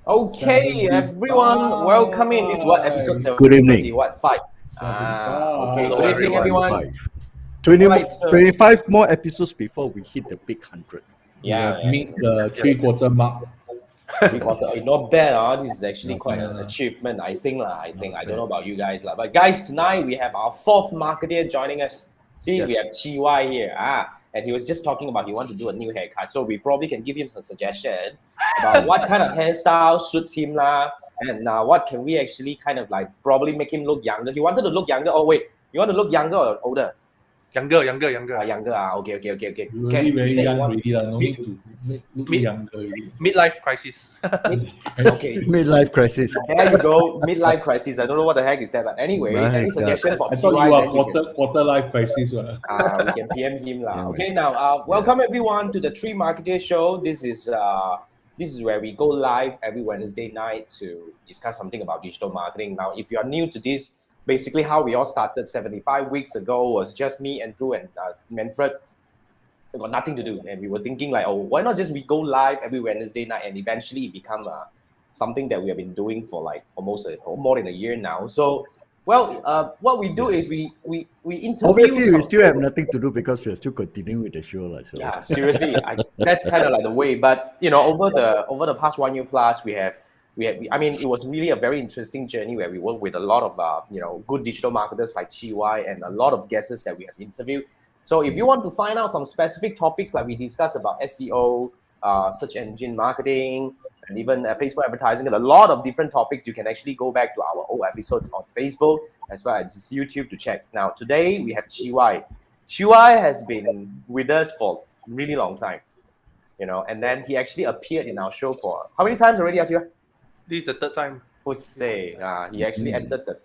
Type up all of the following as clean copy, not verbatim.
Okay, everyone, welcome in. This is what episode 70, Good evening. what, 5? Okay, Hello, good evening, everyone. 75. 20, All right, so 25 more episodes before we hit the big 100. We have yeah, meet the three-quarter mark. we got not bad. This is actually Not quite bad, an ah. achievement, I think. I think. Not I don't bad. know about you guys. But guys, tonight we have our fourth marketer joining us. See, we Yes. have Chee Wai here. And he was just talking about he wants to do a new haircut. So we probably can give him some suggestion about what kind of hairstyle suits him lah. And what can we actually kind of like probably make him look younger. He wanted to look younger. Oh wait, you want to look younger or older? Younger. Younger. Okay. You Cash, already you very say you young want- already. No need to look Mid- younger already. Midlife crisis. Okay. Midlife crisis. There you go, midlife crisis. I don't know what the heck is that, but anyway, My any God. suggestion for I thought TY you are that we can- quarter life crisis. we can PM him lah. Yeah, Okay, now welcome everyone to the Three Marketeers Show. This is where we go live every Wednesday night to discuss something about digital marketing. Now, if you are new to this, basically how we all started 75 weeks ago was just me, Andrew, and Manfred. We got nothing to do, and we were thinking like, oh, why not just we go live every Wednesday night, and eventually it become something that we have been doing for like almost more than a year now. So, well, what we do is we interview. Obviously, we still have nothing to do because we're still continuing with the show. So. Yeah, seriously, that's kind of like the way. But over the past 1 year plus, we have. I mean, it was really a very interesting journey where we worked with a lot of good digital marketers like Chee Wai and a lot of guests that we have interviewed. So if you want to find out some specific topics like we discussed about SEO, search engine marketing, and even Facebook advertising, and a lot of different topics, you can actually go back to our old episodes on Facebook as well as YouTube to check. Now, today we have Chee Wai. Chee Wai has been with us for a really long time, and then he actually appeared in our show for how many times already, Chee Wai? This is the third time. Who say he actually entered the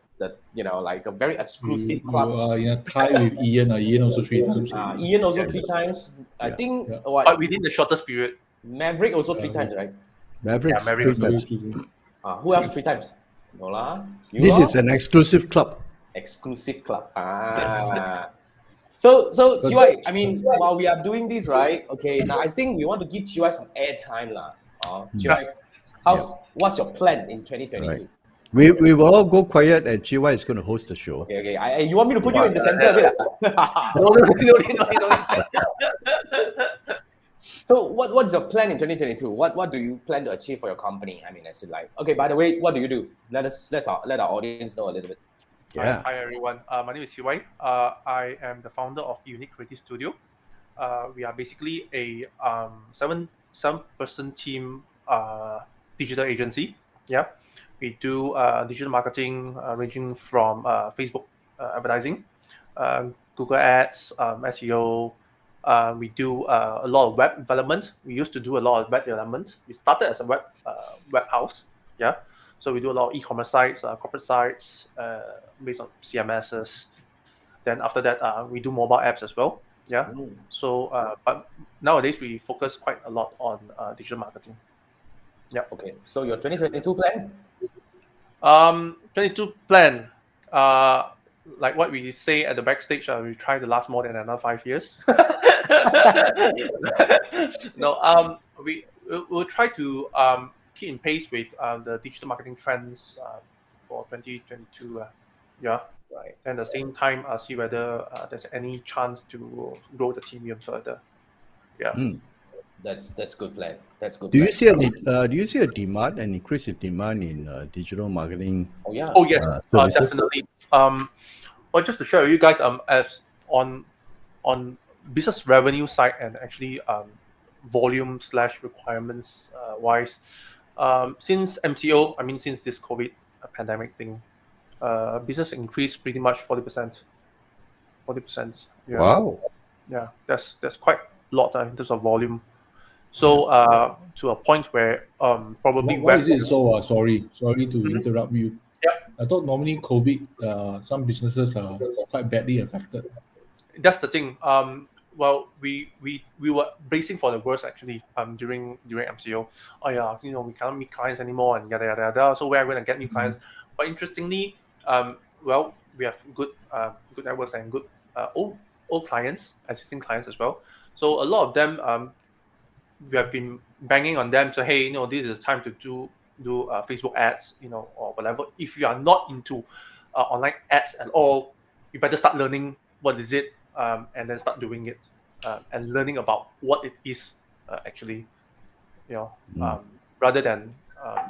like a very exclusive You club. are in a tie with Ian. Ian also 3 times. Ian also 3 times. I think Yeah. what But within the shortest period. Maverick also 3 times, right? Mavericks, Yeah, Mavericks. 3 times. Who else 3 times? No lah. This is an exclusive club. exclusive club. So Chee Wai, I mean, while we are doing this, right? Okay, now I think we want to give Chee Wai some airtime lah. Chee Wai, what's your plan in 2022? Right. We will all go quiet and Chee Wai is going to host the show. Okay. You want me to put you in the center a bit? No. So what's your plan in 2022? What do you plan to achieve for your company? I mean, I said like, okay, by the way, what do you do? Let our audience know a little bit. Yeah. Hi everyone. My name is Chee Wai. I am the founder of Unique Creative Studio. We are basically a seven-person team digital agency. Yeah. We do digital marketing ranging from Facebook advertising, Google Ads, SEO. We do a lot of web development. We used to do a lot of web development. We started as a web house. Yeah. So we do a lot of e-commerce sites, corporate sites based on CMSs. Then after that, we do mobile apps as well. Yeah. So, but nowadays we focus quite a lot on digital marketing. Yeah. Okay. So your 2022 plan? 22 plan. Like what we say at the backstage, we try to last more than another 5 years. No, we'll try to keep in pace with the digital marketing trends for 2022. Yeah. Right. And at the same time, see whether there's any chance to grow the team even further. Yeah. That's good plan. That's good. Do you plan. see a demand, an increase in demand in digital marketing? Oh yeah. Oh yes, services? definitely. Well, just to share with you guys, as on business revenue side and actually volume / requirements wise, since MCO, I mean since this COVID pandemic thing, business increased pretty much 40%. 40%. Yeah. Wow. Yeah, that's quite a lot in terms of volume. So to a point where probably Why is it so? Sorry to Mhm. interrupt you. Yeah. I thought normally COVID, some businesses are quite badly affected. That's the thing. Well, we were bracing for the worst actually. During MCO. Oh yeah, we cannot meet clients anymore and yada yada yada. So where are we gonna get new clients? But interestingly, well, we have good networks and good old clients, existing clients as well. So a lot of them, we have been banging on them. So hey, this is time to do do Facebook ads, or whatever. If you are not into online ads at all, you better start learning what is it, and then start doing it, and learning about what it is actually, rather than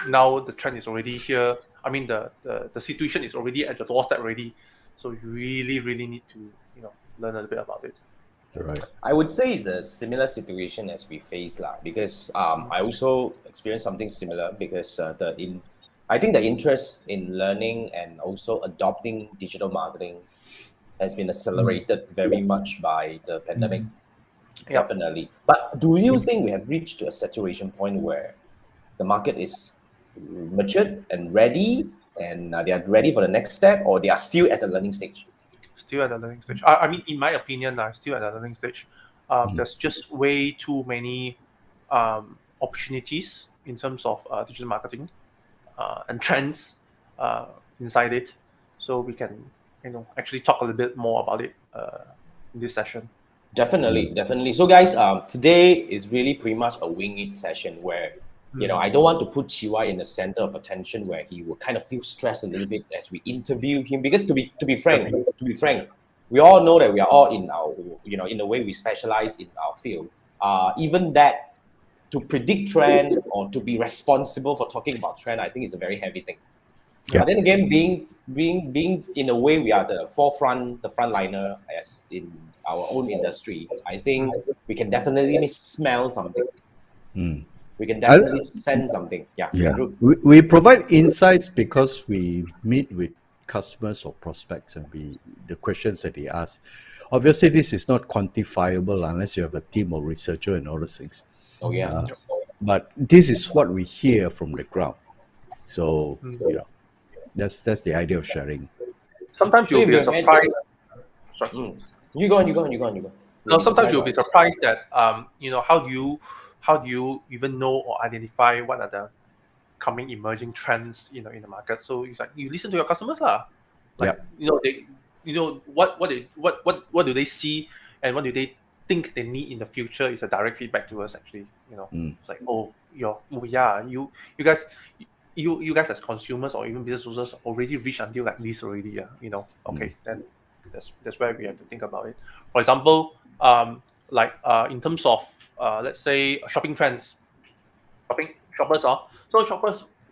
now the trend is already here. I mean, the situation is already at the doorstep already, so you really need to learn a little bit about it. Right. I would say it's a similar situation as we face lah, because I also experienced something similar because I think the interest in learning and also adopting digital marketing has been accelerated very much by the pandemic. Yep. Definitely. But do you think we have reached to a saturation point where the market is matured and ready, and they are ready for the next step, or they are still at the learning stage? Still at the learning stage. I mean, in my opinion, still at the learning stage. There's just way too many opportunities in terms of digital marketing and trends inside it. So we can, actually talk a little bit more about it in this session. Definitely. So guys, today is really pretty much a wing it session where, I don't want to put Chee Wai in the center of attention where he will kind of feel stressed a little bit as we interview him, because to be frank, we all know that we are all in our, in the way we specialize in our field. Even that, to predict trend or to be responsible for talking about trend, I think is a very heavy thing. Yeah. But then again, being in a way we are the frontliner as in our own industry, I think we can definitely smell something. We can definitely sense something. Yeah. Andrew? We provide insights because we meet with customers or prospects and the questions that they ask. Obviously, this is not quantifiable unless you have a team of researcher and all those things. Oh yeah. But this is what we hear from the ground. So that's the idea of sharing. Sometimes you'll be surprised. Sorry. You go on. No, sometimes you'll be surprised that how do you even know or identify what are the coming emerging trends in the market? So it's like you listen to your customers lah. Like what do they see and what do they think they need in the future is a direct feedback to us actually. It's like you guys as consumers or even business users already reached until like this already. Okay, then that's where we have to think about it. For example, in terms of let's say shopping trends, shoppers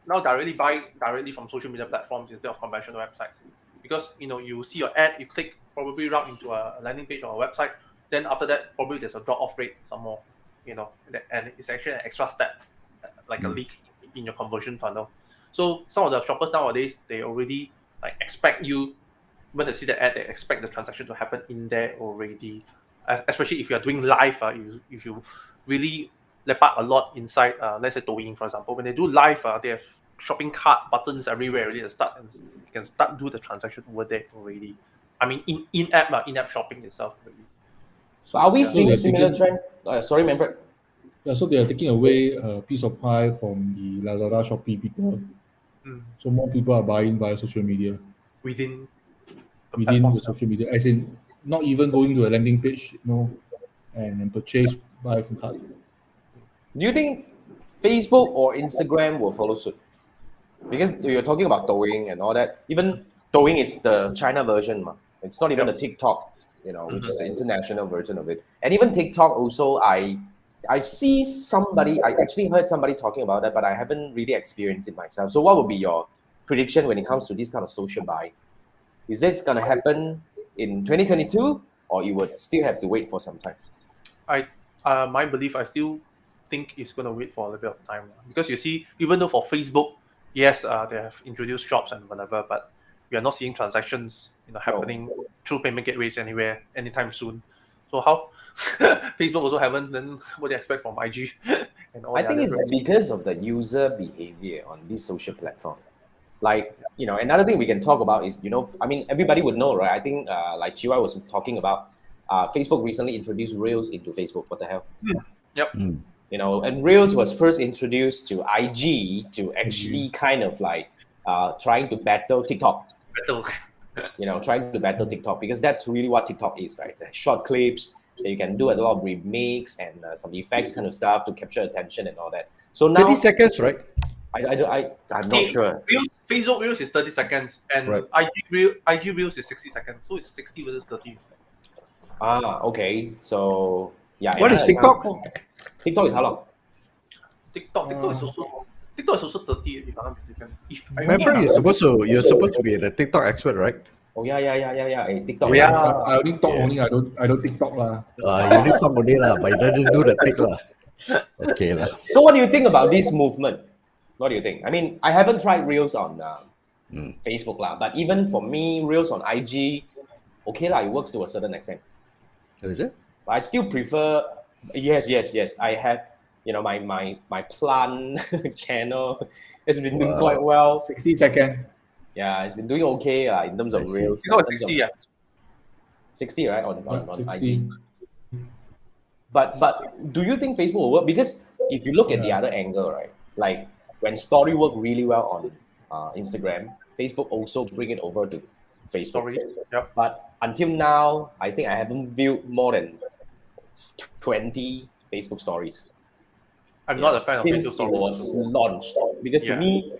now directly buy directly from social media platforms instead of conventional websites, because you see your ad, you click, probably route into a landing page or a website, then after that probably there's a drop off rate some more, and it's actually an extra step, like a leak in your conversion funnel. So some of the shoppers nowadays, they already expect you, when they see the ad, they expect the transaction to happen in there already. Especially if you are doing live, if you really lepak a lot inside, let's say Douyin, for example, when they do live, they have shopping cart buttons everywhere already to start, and you can start do the transaction over there already. I mean, in-app shopping itself already. So are we seeing similar trend? Sorry, Manfred. Yeah, so they are taking away a piece of pie from the Lazada, Shopee people. So more people are buying via social media. Within the social media, as in not even going to a landing page, and purchase by from card. Do you think Facebook or Instagram will follow suit? Because you're talking about Douyin and all that. Even Douyin is the China version, it's not even the TikTok, which is the international version of it. And even TikTok also, I see somebody, I actually heard somebody talking about that, but I haven't really experienced it myself. So what would be your prediction when it comes to this kind of social buy? Is this going to happen in 2022, or you would still have to wait for some time? My belief, I still think it's going to wait for a little bit of time, because you see, even though for Facebook, yes, they have introduced shops and whatever, but we are not seeing transactions happening through payment gateways anywhere anytime soon. So how Facebook also haven't, then what do you expect from IG? And all I think it's because of the user behavior on this social platform. Like, another thing we can talk about is, I mean, everybody would know, right? I think like Chee Wai was talking about, Facebook recently introduced Reels into Facebook. What the hell? Yep. And Reels was first introduced to IG to actually kind of like trying to battle TikTok. Trying to battle TikTok, because that's really what TikTok is, right? The short clips that you can do a lot of remix and some effects kind of stuff to capture attention and all that. So now 30 seconds, right? I'm not sure. Facebook Reels is 30 seconds, and Right. IG Reels is 60 seconds. So it's 60 versus 30. Okay. So yeah. What yeah, is TikTok? TikTok is how long? TikTok is also 30 if I'm not mistaken. If I My only friend, remember- you're supposed to be the TikTok expert, right? Oh yeah. TikTok. Oh, yeah. I only talk Yeah. only. I don't TikTok lah. You need talk only lah, but you doesn't do the tick lah. Okay lah. So what do you think about this movement? What do you think? I mean, I haven't tried Reels on Facebook lah, but even for me, Reels on IG, okay lah, it works to a certain extent. Is it? But I still prefer. Yes. I have, my plant channel has been doing quite well. 60 seconds. Yeah, it's been doing okay in terms I of see. Reels. TikTok in is terms 60, of- yeah. 60, right, on 60. IG. But do you think Facebook will work? Because if you look at the other angle, right, like when story work really well on Instagram, Facebook also bring it over to Facebook. Story. Yep. But until now, I think I haven't viewed more than 20 Facebook stories. I'm not a fan of since Facebook it was Stories. launched. Because to Yeah. me,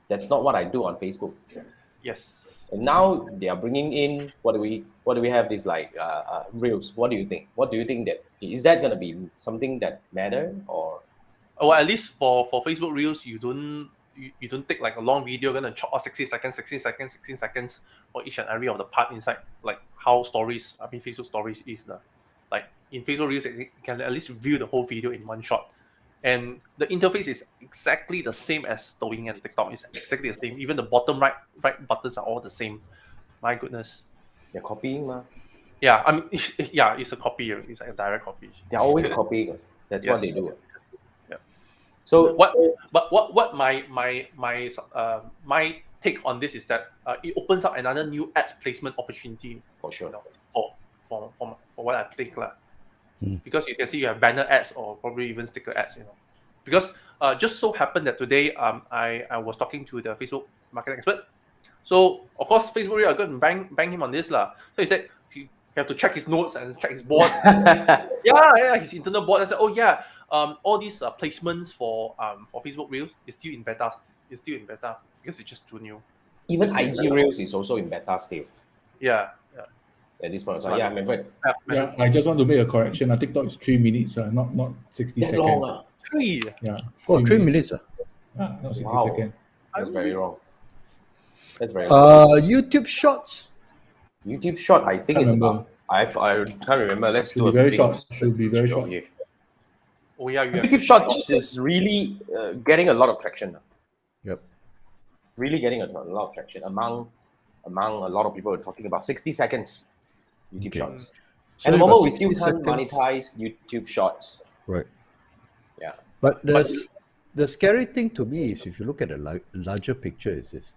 that's not what I do on Facebook. Yes. And now they are bringing in what do we have this like Reels? What do you think? What do you think that is that gonna be something that matter or? Well, at least for Facebook Reels, you don't take like a long video, gonna chop off 16 seconds for each and every of the part inside, like how Facebook Stories is the, like in Facebook Reels, you can at least view the whole video in one shot, and the interface is exactly the same as Douyin and TikTok. It's exactly the same. Even the bottom right buttons are all the same. My goodness. They're copying, ma. Yeah, I mean, it's a copy. It's like a direct copy. They're always copying. That's what they Yes. do. Yeah. So What my take on this is that it opens up another new ad placement opportunity, for sure. for what I think lah. Hmm. Because you can see you have banner ads or probably even sticker ads, Because just so happened that today I was talking to the Facebook marketing expert. So of course Facebook really are going to bang him on this lah. So he said you have to check his notes and check his board. His internal board. I said, oh yeah, all these placements for Facebook Reels is still in beta. It's still in beta because it's just too new. Even IG Reels is also in beta still Yeah. at this point of time. Yeah, my friend. Yeah, I just want to make a correction. TikTok is 3 minutes, not 60 That's seconds. long. Three. Yeah. Oh, 3 minutes. Not 60 Wow. seconds. That's very wrong. That's very wrong. YouTube Shorts. YouTube short, I think Can't is remember. about. I can't remember. Let's Should do be a very big short. Should be very short. here. Oh yeah, you have YouTube Shorts is really getting a lot of traction now. Yep. Really getting a lot of traction among a lot of people. Are talking about 60 seconds YouTube Okay. Shorts. So At the you got moment, we 60 still can't seconds. monetize YouTube Shorts. Right. Yeah. But the scary thing to me is if you look at the larger picture is this.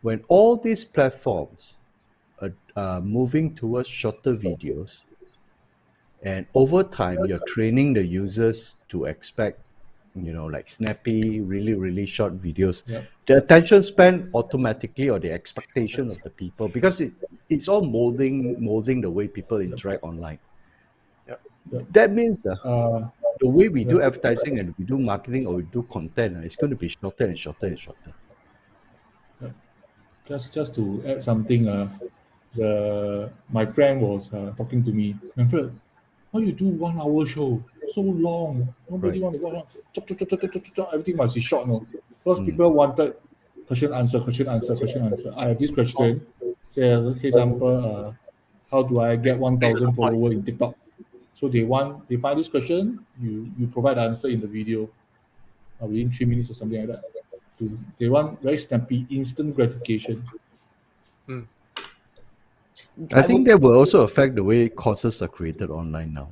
When all these platforms are moving towards shorter videos, and over time you're training the users to expect, like snappy, really, really short videos, Yep. the attention span automatically or the expectation of the people, because it's all molding the way people interact online. Yep. Yep. That means the way we do Yeah. advertising and we do marketing or we do content, it's going to be shorter and shorter and shorter. Just to add something, my friend was talking to me. Manfred, how you do 1 hour show so long? Nobody want to watch. Chop, chop, chop, chop, chop, chop, chop. Everything must be short, no? Because people wanted question answer. I have this question. Say, for example, how do I get 1,000 followers in TikTok? So they find this question. You provide the answer in the video within 3 minutes or something like that. They want very snappy, instant gratification. I think that will also affect the way courses are created online now.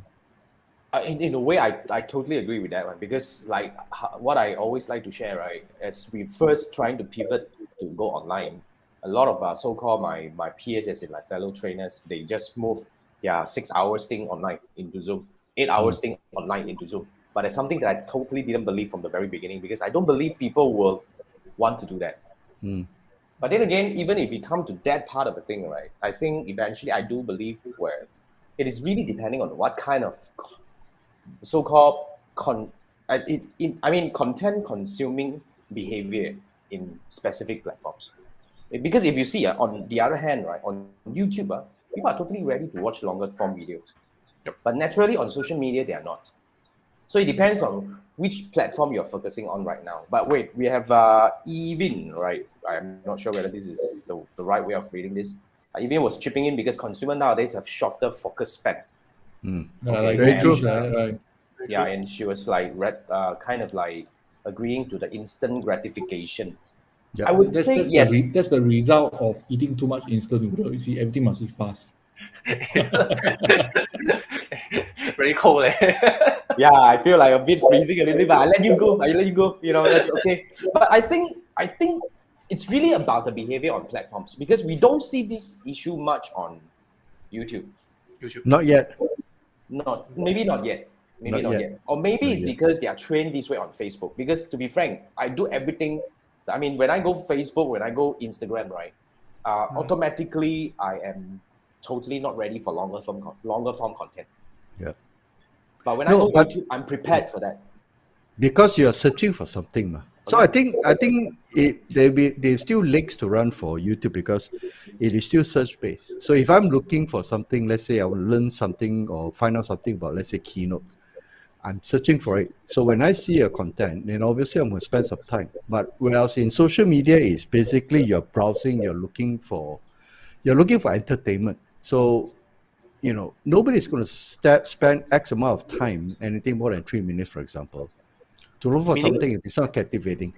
In a way, I totally agree with that one, because like what I always like to share, right, as we first trying to pivot to go online, a lot of so-called my peers, as in like fellow trainers, they just move their 6 hours thing online into Zoom, 8 hours thing online into Zoom. But it's something that I totally didn't believe from the very beginning, because I don't believe people will want to do that. But then again, even if we come to that part of the thing, right, I think eventually I do believe where it is really depending on what kind of so-called content consuming behavior in specific platforms. Because if you see on the other hand, right, on YouTube, people are totally ready to watch longer form videos. Yep. But naturally on social media, they are not. So it depends on which platform you're focusing on right now. But wait, we have Evin, right? I'm not sure whether this is the right way of reading this. Evin was chipping in because consumers nowadays have shorter focus span. Yeah, Okay, like very no true. fish, right? Yeah, and she was like kind of like agreeing to the instant gratification. Yeah. I would That's say that's yes. that's the result of eating too much instant noodle. You see, everything must be fast. Very cold, eh? Yeah, I feel like a bit freezing a little bit, but I let you go. You know, that's okay. But I think it's really about the behavior on platforms because we don't see this issue much on YouTube. YouTube. Not yet. Maybe not yet. Maybe Not not yet. yet. Or maybe Not it's yet. because they are trained this way on Facebook. Because to be frank, I do everything. I mean, when I go Facebook, when I go Instagram, right, automatically I am totally not ready for longer form content. Yeah. But when No, I go but- YouTube, I'm prepared for that. Because you are searching for something. So I think there's still legs to run for YouTube because it is still search based. So if I'm looking for something, let's say I will learn something or find out something about, let's say, Keynote, I'm searching for it. So when I see a content, then obviously I'm going to spend some time. But whereas in social media, is basically you're browsing, you're looking for entertainment. So nobody's going to spend X amount of time, anything more than 3 minutes, for example, to look for Meaning- something if it's not captivating.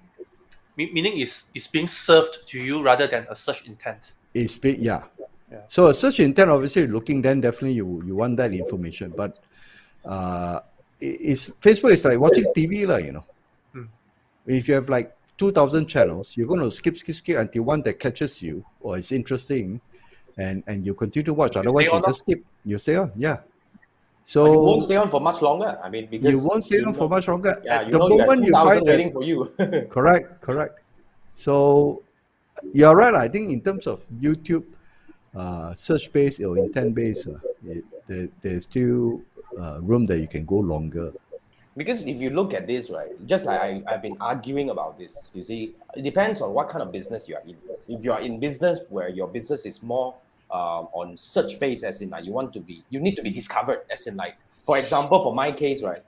Meaning is being served to you rather than a search intent. It's big, yeah. Yeah. So a search intent, obviously, looking, then definitely you want that information. But it's Facebook is like watching TV, If you have like 2,000 channels, you're going to skip until one that catches you or is interesting, and you continue to watch. You Otherwise, stay you on, just skip. You stay on, yeah. But you won't So stay on for much longer. I mean, because you won't stay on for much longer. Yeah, At you the know you have moment you 2,000 find that, waiting for you. correct. So you're right. I think in terms of YouTube, search-based or intent-based, there's still room that you can go longer. Because if you look at this, right, just like I've been arguing about this, you see, it depends on what kind of business you are in. If you are in business where your business is more on search based, as in like you need to be discovered, as in like, for example, for my case, right,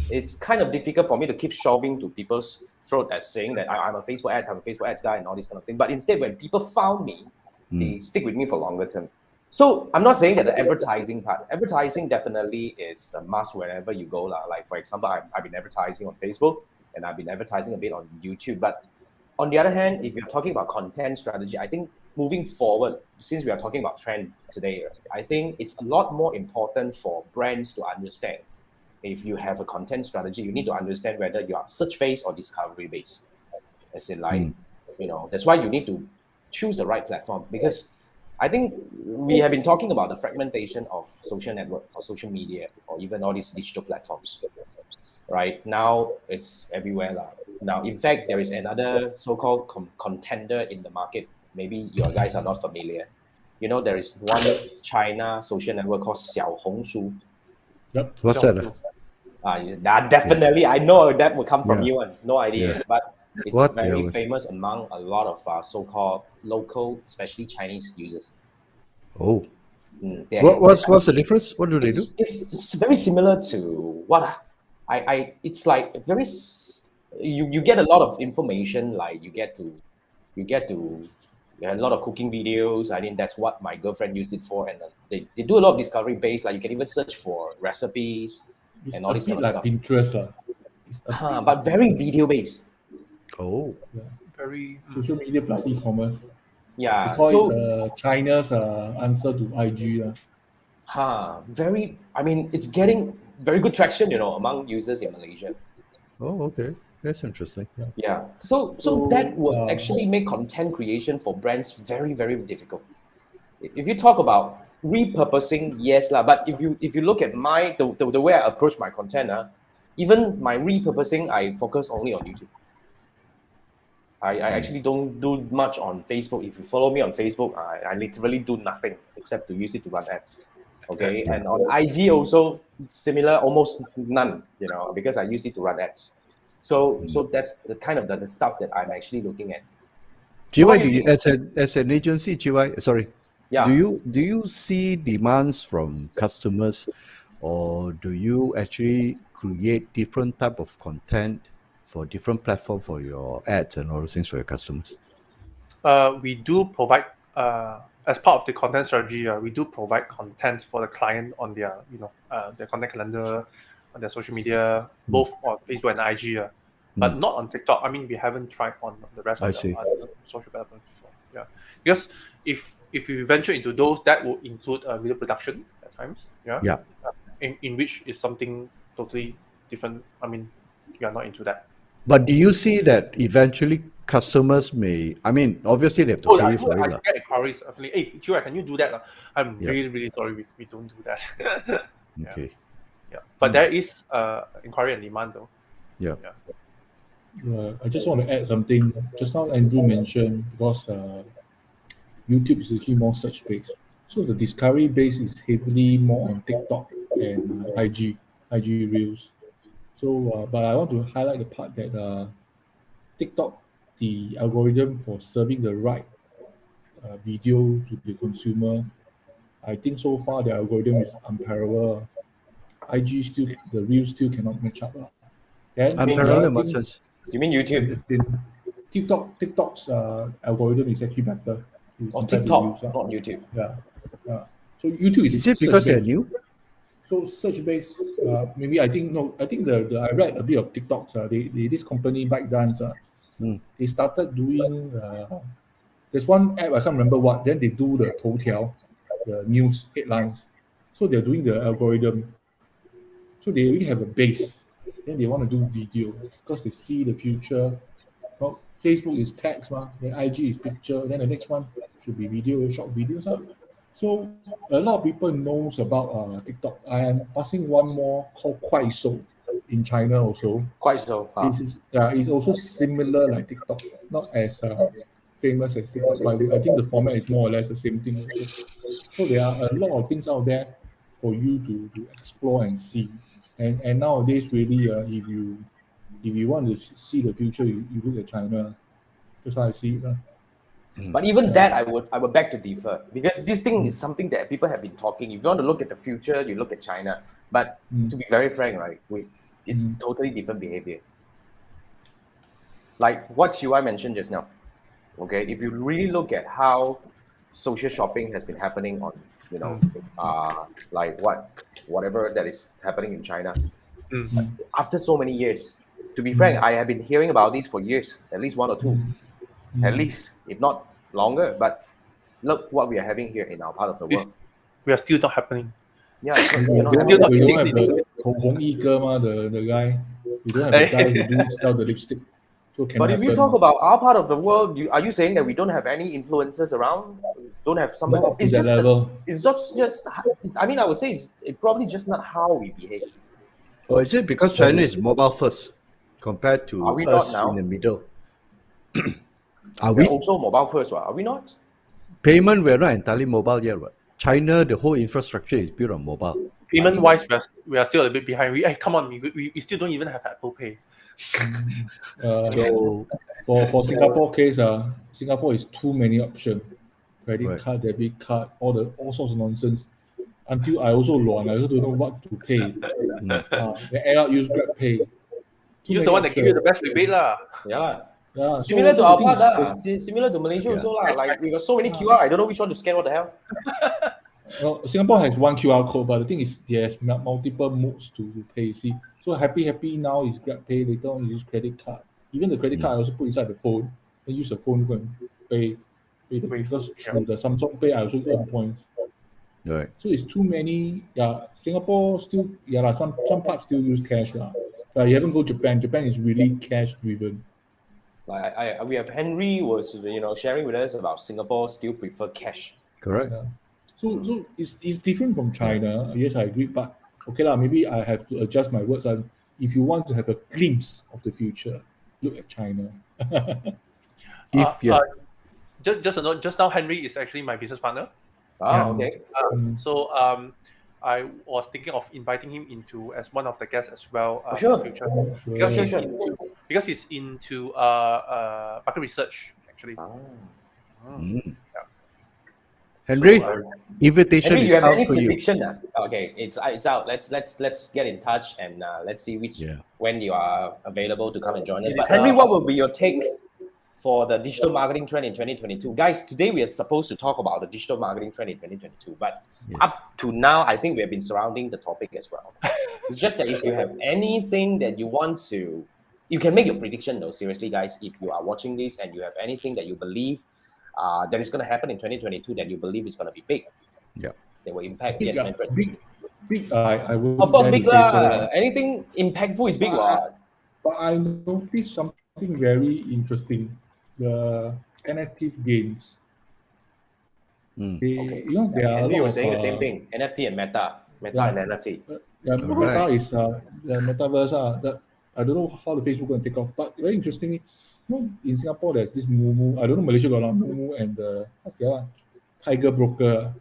it's kind of difficult for me to keep shoving to people's throat as saying that I'm a Facebook ads guy and all this kind of thing. But instead, when people found me, they stick with me for longer term. So I'm not saying that the advertising definitely is a must wherever you go. Like for example, I've been advertising on Facebook and I've been advertising a bit on YouTube. But on the other hand, if you're talking about content strategy, I think moving forward, since we are talking about trend today, I think it's a lot more important for brands to understand. If you have a content strategy, you need to understand whether you are search-based or discovery-based. As in like, that's why you need to choose the right platform, because I think we have been talking about the fragmentation of social network or social media or even all these digital platforms. Right now, it's everywhere. Now, in fact, there is another so-called contender in the market. Maybe you guys are not familiar. There is one China social network called Xiaohongshu. Yep. What's that? Definitely, I know that will come from Yeah. you, and no idea. Yeah. But it's What? very Yeah. famous among a lot of so-called local, especially Chinese users. Oh. They're- What's the difference? What do they do? It's very similar to what it's like you get a lot of information, like you get to a lot of cooking videos. I mean, that's what my girlfriend used it for, and they do a lot of discovery based, like you can even search for recipes It's and all a this bit kind of like stuff. Pinterest. It's a bit But very video based. Oh. Very social media plus e-commerce. Yeah, They call so it China's answer to IG. I mean, it's getting very good traction, among users in Malaysia. Oh, okay. That's interesting. Yeah. So So, that would actually make content creation for brands very, very difficult. If you talk about repurposing, yes lah. But if you look at the way I approach my content, even my repurposing, I focus only on YouTube. I actually don't do much on Facebook. If you follow me on Facebook, I literally do nothing except to use it to run ads. Okay, and on IG also similar, almost none. Because I use it to run ads. So that's the kind of the stuff that I'm actually looking at. Chee Wai, How do you as an agency, Chee Wai, sorry, Yeah. do you see demands from customers, or do you actually create different type of content for different platform for your ads and all those things for your customers? We do provide, as part of the content strategy, we do provide content for the client on their, their content calendar, on their social media, both on Facebook and IG, but not on TikTok. I mean, we haven't tried on the rest I of the see. other social platforms before. Yeah, because if you venture into those, that will include video production at times. Yeah. Yeah. In which is something totally different. I mean, you are not into that. But do you see that eventually customers may, I mean, obviously they have to pay for it. I get inquiries. Definitely, hey, Chee Wai, can you do that? I'm Yeah. really sorry, we don't do that. Okay. Yeah, but there is inquiry and demand though. Yeah. I just want to add something. Just now Andrew mentioned, because YouTube is actually more search based, so the discovery base is heavily more on TikTok and IG Reels. So, but I want to highlight the part that TikTok, the algorithm for serving the right video to the consumer, I think so far the algorithm is unparalleled. IG still, the Reels still cannot match up. Then Unparalleled in what things- sense? You mean YouTube? It's been TikTok's algorithm is actually better On compared to TikTok, Reels, not YouTube. Yeah. So YouTube is Is it because they're search-based. new? So search based, maybe I think the I read a bit of TikToks. They this company ByteDance, they started doing. There's one app I can't remember what. Then they do the 头条, the news headlines. So they're doing the algorithm. So they already have a base. Then they want to do video because they see the future. Well, Facebook is text, then IG is picture. Then the next one should be video, short videos. So a lot of people knows about TikTok. I am passing one more called 快手 in China also. Quite so. It's also similar like TikTok, not as famous as TikTok, but I think the format is more or less the same thing also. So there are a lot of things out there for you to explore and see. And nowadays, really, if you want to see the future, you look at China. That's how I see it. But even that, I would beg to differ, because this thing is something that people have been talking. If you want to look at the future, you look at China. But to be very frank, right, it's totally different behavior. Like what Chee Wai mentioned just now. Okay, if you really look at how social shopping has been happening on, like whatever that is happening in China, after so many years. To be frank, I have been hearing about this for years, at least 1 or 2. At least, if not longer. But look what we are having here in our part of the world. We are still not happening. Yeah, We don't have the 口红一哥 the guy. We don't have the guy who do sell the lipstick. So but if you talk about our part of the world, are you saying that we don't have any influencers around? Don't have somebody? Not up to that level. It's just. I mean, I would say it's probably just not how we behave. Or is it because China is mobile first compared to Are we us not now? in the middle? Are We're we? also mobile first, right? Are we not? Payment, we're not entirely mobile yet. Right? China, the whole infrastructure is built on mobile. Payment wise, we are still a bit behind. Come on, we still don't even have Apple Pay. So for Singapore case, Singapore is too many options. Credit card, debit card, all sorts of nonsense. Until I also I also don't know what to pay. Then end up use GrabPay. Use the one that give you the best rebate lah. Yeah. Yeah, Similar so to our the thing part, is, similar to Malaysia also lah. Like we got so many QR, I don't know which one to scan. What the hell? Singapore has one QR code, but the thing is, there's multiple modes to pay. See, so happy now is GrabPay. Later on, you use credit card. Even the credit card, I also put inside the phone. Then use the phone to pay because through the Samsung Pay, I also earn points. right. So it's too many. Yeah, Singapore still. Yeah, some parts still use cash lah. But you haven't go Japan. Japan is really cash driven. Like we have Henry was sharing with us about Singapore still prefer cash. Correct. Yeah. So it's different from China. Yes, I agree. But okay lah, maybe I have to adjust my words. If you want to have a glimpse of the future, look at China. Just a note. Just now, Henry is actually my business partner. Okay. So I was thinking of inviting him into as one of the guests as well. Sure. In the future. Because because he's into market research actually. Mm. Henry, invitation Henry, you is have out any for you. prediction? Okay, it's out. Let's get in touch and let's see when you are available to come and join us. It But is, Henry, what will be your take for the digital marketing trend in 2022? Guys, today we are supposed to talk about the digital marketing trend in 2022, but up to now, I think we have been surrounding the topic as well. It's just that if you have anything that you want to, you can make your prediction though. Seriously, guys, if you are watching this and you have anything that you believe that is going to happen in 2022 that you believe is going to be big, Yeah, that will impact. Big, Yes, Manfred. big. I would. Of course, big lah. Anything impactful is big, what? But I noticed something very interesting. The NFT games. Okay. There are a Henry lot was of, saying the same thing. NFT and Meta and NFT. The Meta is the metaverse. I don't know how the Facebook going to take off, but very interestingly, in Singapore there's this Mumu. I don't know Malaysia got a Mumu and what's the other? Tiger Broker.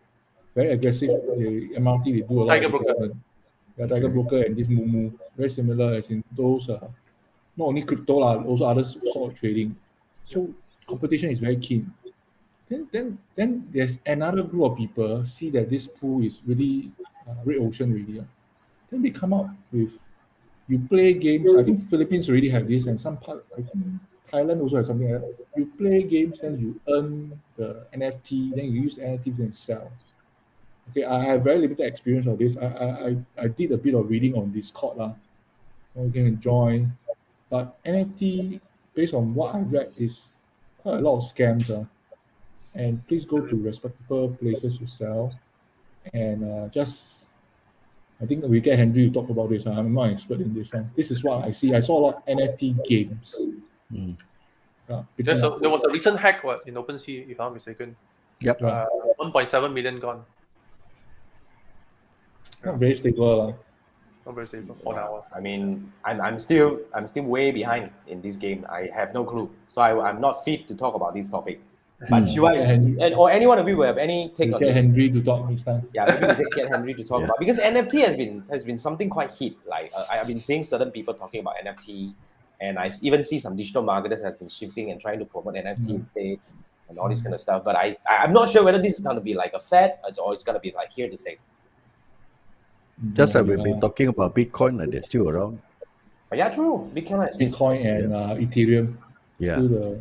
Very aggressive. The MRT they do a lot Tiger of Broker. investment. Tiger Broker and this Mumu very similar as in those not only crypto also other sort of trading. So competition is very keen. Then there's another group of people see that this pool is really red ocean really. Then they come up with you play games. I think Philippines already have this, and some part I think Thailand also has something like that. You play games, then you earn the NFT, then you use NFT to sell. Okay, I have very limited experience of this. I did a bit of reading on Discord you can join, but NFT based on what I read is quite a lot of scams and please go to respectable places to sell and just I think we get Henry to talk about this. I'm not an expert in this one. This is what I see. I saw a lot of NFT games. There was a recent hack in OpenSea, if I'm not mistaken. Yep. 1.7 million gone. Not very stable. Not very stable for now. I mean, I'm still way behind in this game. I have no clue, so I'm not fit to talk about this topic. But Chee Wai, or any one of you will have any take on get this? Henry to talk next time. Yeah, maybe we get Henry to talk about, because NFT has been something quite hit. Like I've been seeing certain people talking about NFT, and I even see some digital marketers has been shifting and trying to promote NFT instead, and all this kind of stuff. But I'm not sure whether this is going to be like a fad or it's going to be like here to stay. Just like we've been talking about Bitcoin, they're still around. Yeah, true. Bitcoin and Ethereum. Yeah. Still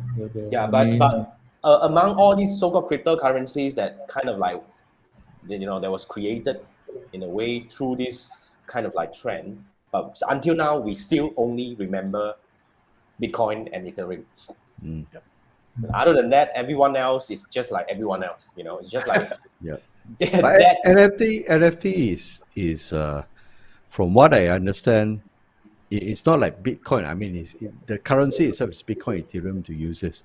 but among all these so-called cryptocurrencies that kind of like, that was created in a way through this kind of like trend, but until now we still only remember Bitcoin and Ethereum. Other than that, everyone else is just like everyone else. It's just like But NFT is from what I understand, it's not like Bitcoin. I mean, the currency itself is Bitcoin, Ethereum to users.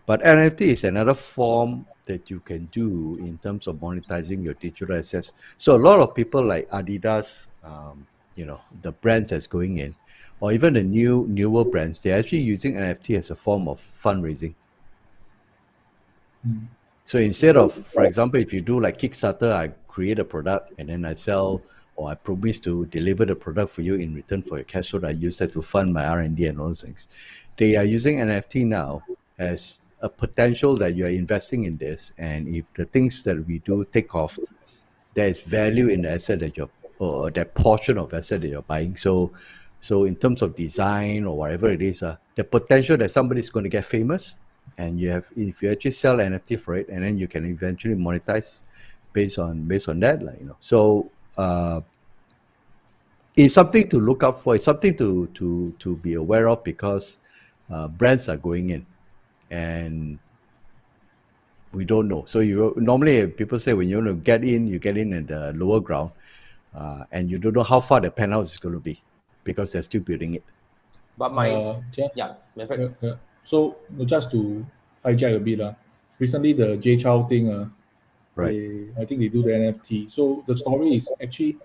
But NFT is another form that you can do in terms of monetizing your digital assets. So a lot of people like Adidas, the brands that's going in, or even the newer brands, they're actually using NFT as a form of fundraising. So instead of, for example, if you do like Kickstarter, I create a product and then I sell, or I promise to deliver the product for you in return for your cash, so that I use that to fund my R&D and all those things. They are using NFT now as a potential that you are investing in this, and if the things that we do take off, there is value in the asset that or that portion of asset that you're buying. So in terms of design or whatever it is, the potential that somebody's going to get famous, and if you actually sell NFT for it, and then you can eventually monetize based on that, So it's something to look out for. It's something to be aware of, because brands are going in, and we don't know. So normally people say when you want to get in, you get in at the lower ground, and you don't know how far the penthouse is going to be, because they're still building it. But Manfred. So just to hijack a bit, recently the Jay Chow thing, right? I think they do the NFT. So the story is actually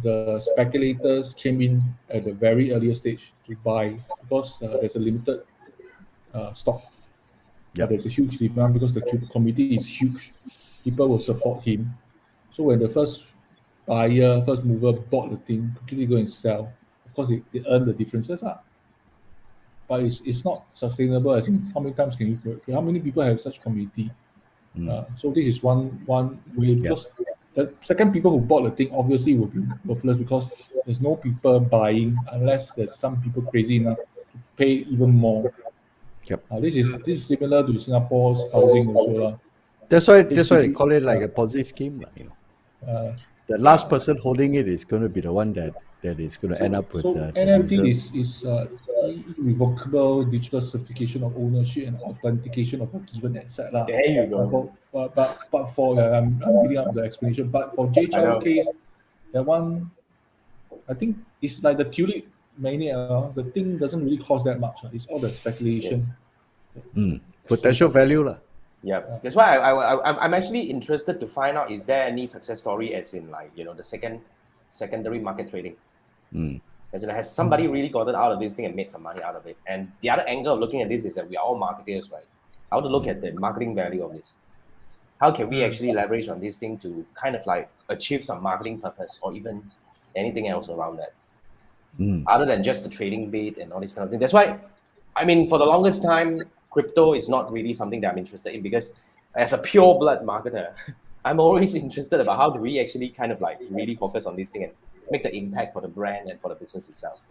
the speculators came in at the very earliest stage to buy, because there's a limited stock. Yep. There's a huge demand because the committee is huge. People will support him. So when the first mover bought the thing, quickly go and sell. Of course, they earn the differences. but it's not sustainable. I think how many times can you create? How many people have such community? So this is one way, because the second people who bought the thing obviously will be worthless, because there's no people buying unless there's some people crazy enough to pay even more. Yep. This is similar to Singapore's housing also. That's why they call it like a Ponzi scheme, you know. Uh, The last person holding it is going to be the one that is going to end up with the NFT user. is irrevocable digital certification of ownership and authentication of a given asset. There you go. But for I'm reading up the explanation. But for Jay Chou's case, that one, I think it's like the tulip mania. The thing doesn't really cost that much. It's all the speculation. Potential value lah. Yeah, that's why I'm actually interested to find out, is there any success story, as in like, you know, the secondary market trading. As in, has somebody really gotten out of this thing and made some money out of it? And the other angle of looking at this is that we are all marketeers, right? How to look at the marketing value of this? How can we actually leverage on this thing to kind of like achieve some marketing purpose, or even anything else around that, other than just the trading bit and all this kind of thing? That's why, I mean, for the longest time, crypto is not really something that I'm interested in, because as a pure blood marketer, I'm always interested about how do we actually kind of like really focus on this thing and make the impact for the brand and for the business itself.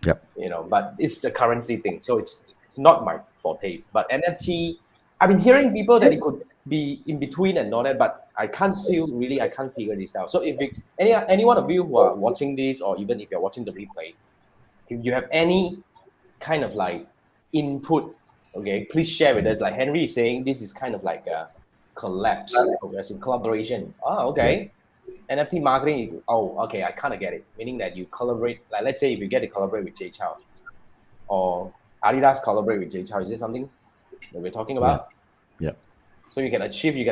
Yep. You know, but it's the currency thing, so it's not my forte. But NFT, I've been hearing people that it could be in between and all that, but I can't figure this out. So if any one of you who are watching this, or even if you're watching the replay, if you have any kind of like input, okay, please share with us. Like Henry is saying, this is kind of like a collapse, as in collaboration. Oh, okay. NFT marketing. Oh, okay. I kind of get it. Meaning that you collaborate. Like, let's say if you get to collaborate with Jay Chou, or Adidas collaborate with Jay Chou, is this something that we're talking about? Yeah. So you can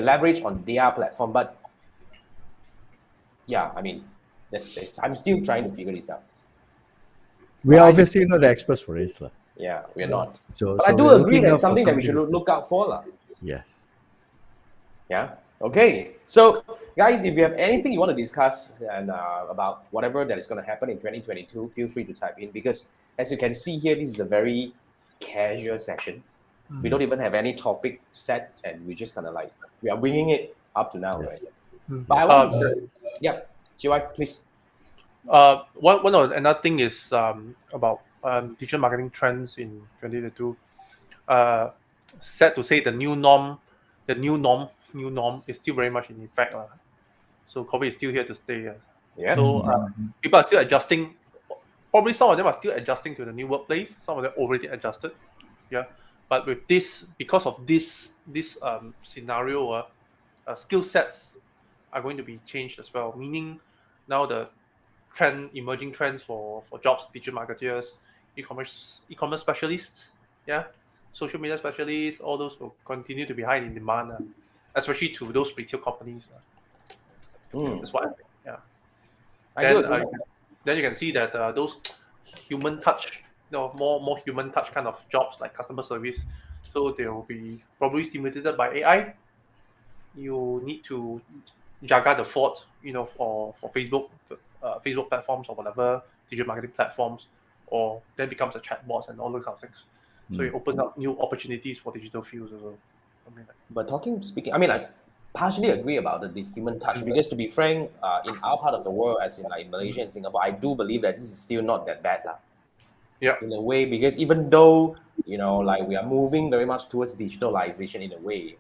leverage on their platform. But yeah, I mean, I'm still trying to figure this out. We are obviously not the experts for this lah. Yeah, we're not. So But I do agree that's something that we should look out for lah. Yes. Yeah. Okay. So, guys, if you have anything you want to discuss and about whatever that is going to happen in 2022, feel free to type in, because as you can see here, this is a very casual session. We don't even have any topic set, and we just kind of like, we are winging it up to now, right? But I want, Chee Wai, please. Another thing is about digital marketing trends in 2022. Sad to say, the new norm is still very much in effect. So COVID is still here to stay. Yeah. So people are still adjusting. Probably some of them are still adjusting to the new workplace. Some of them already adjusted. Yeah. But with this, because of this scenario, skill sets are going to be changed as well. Meaning now the emerging trends for jobs, digital marketeers, e-commerce specialists, social media specialists, all those will continue to be high in demand, especially to those retail companies. That's what I think. Then you can see that those human touch, more human touch kind of jobs like customer service, so they will be probably stimulated by AI. You need to jaga the fort, for Facebook platforms or whatever digital marketing platforms, or then becomes a chatbot and all those kind of things. So it opens up new opportunities for digital fields as well. But speaking, I mean, I partially agree about the human touch, because to be frank, in our part of the world, as in like Malaysia and Singapore, I do believe that this is still not that bad lah. Yeah. In a way, because even though like we are moving very much towards digitalization in a way,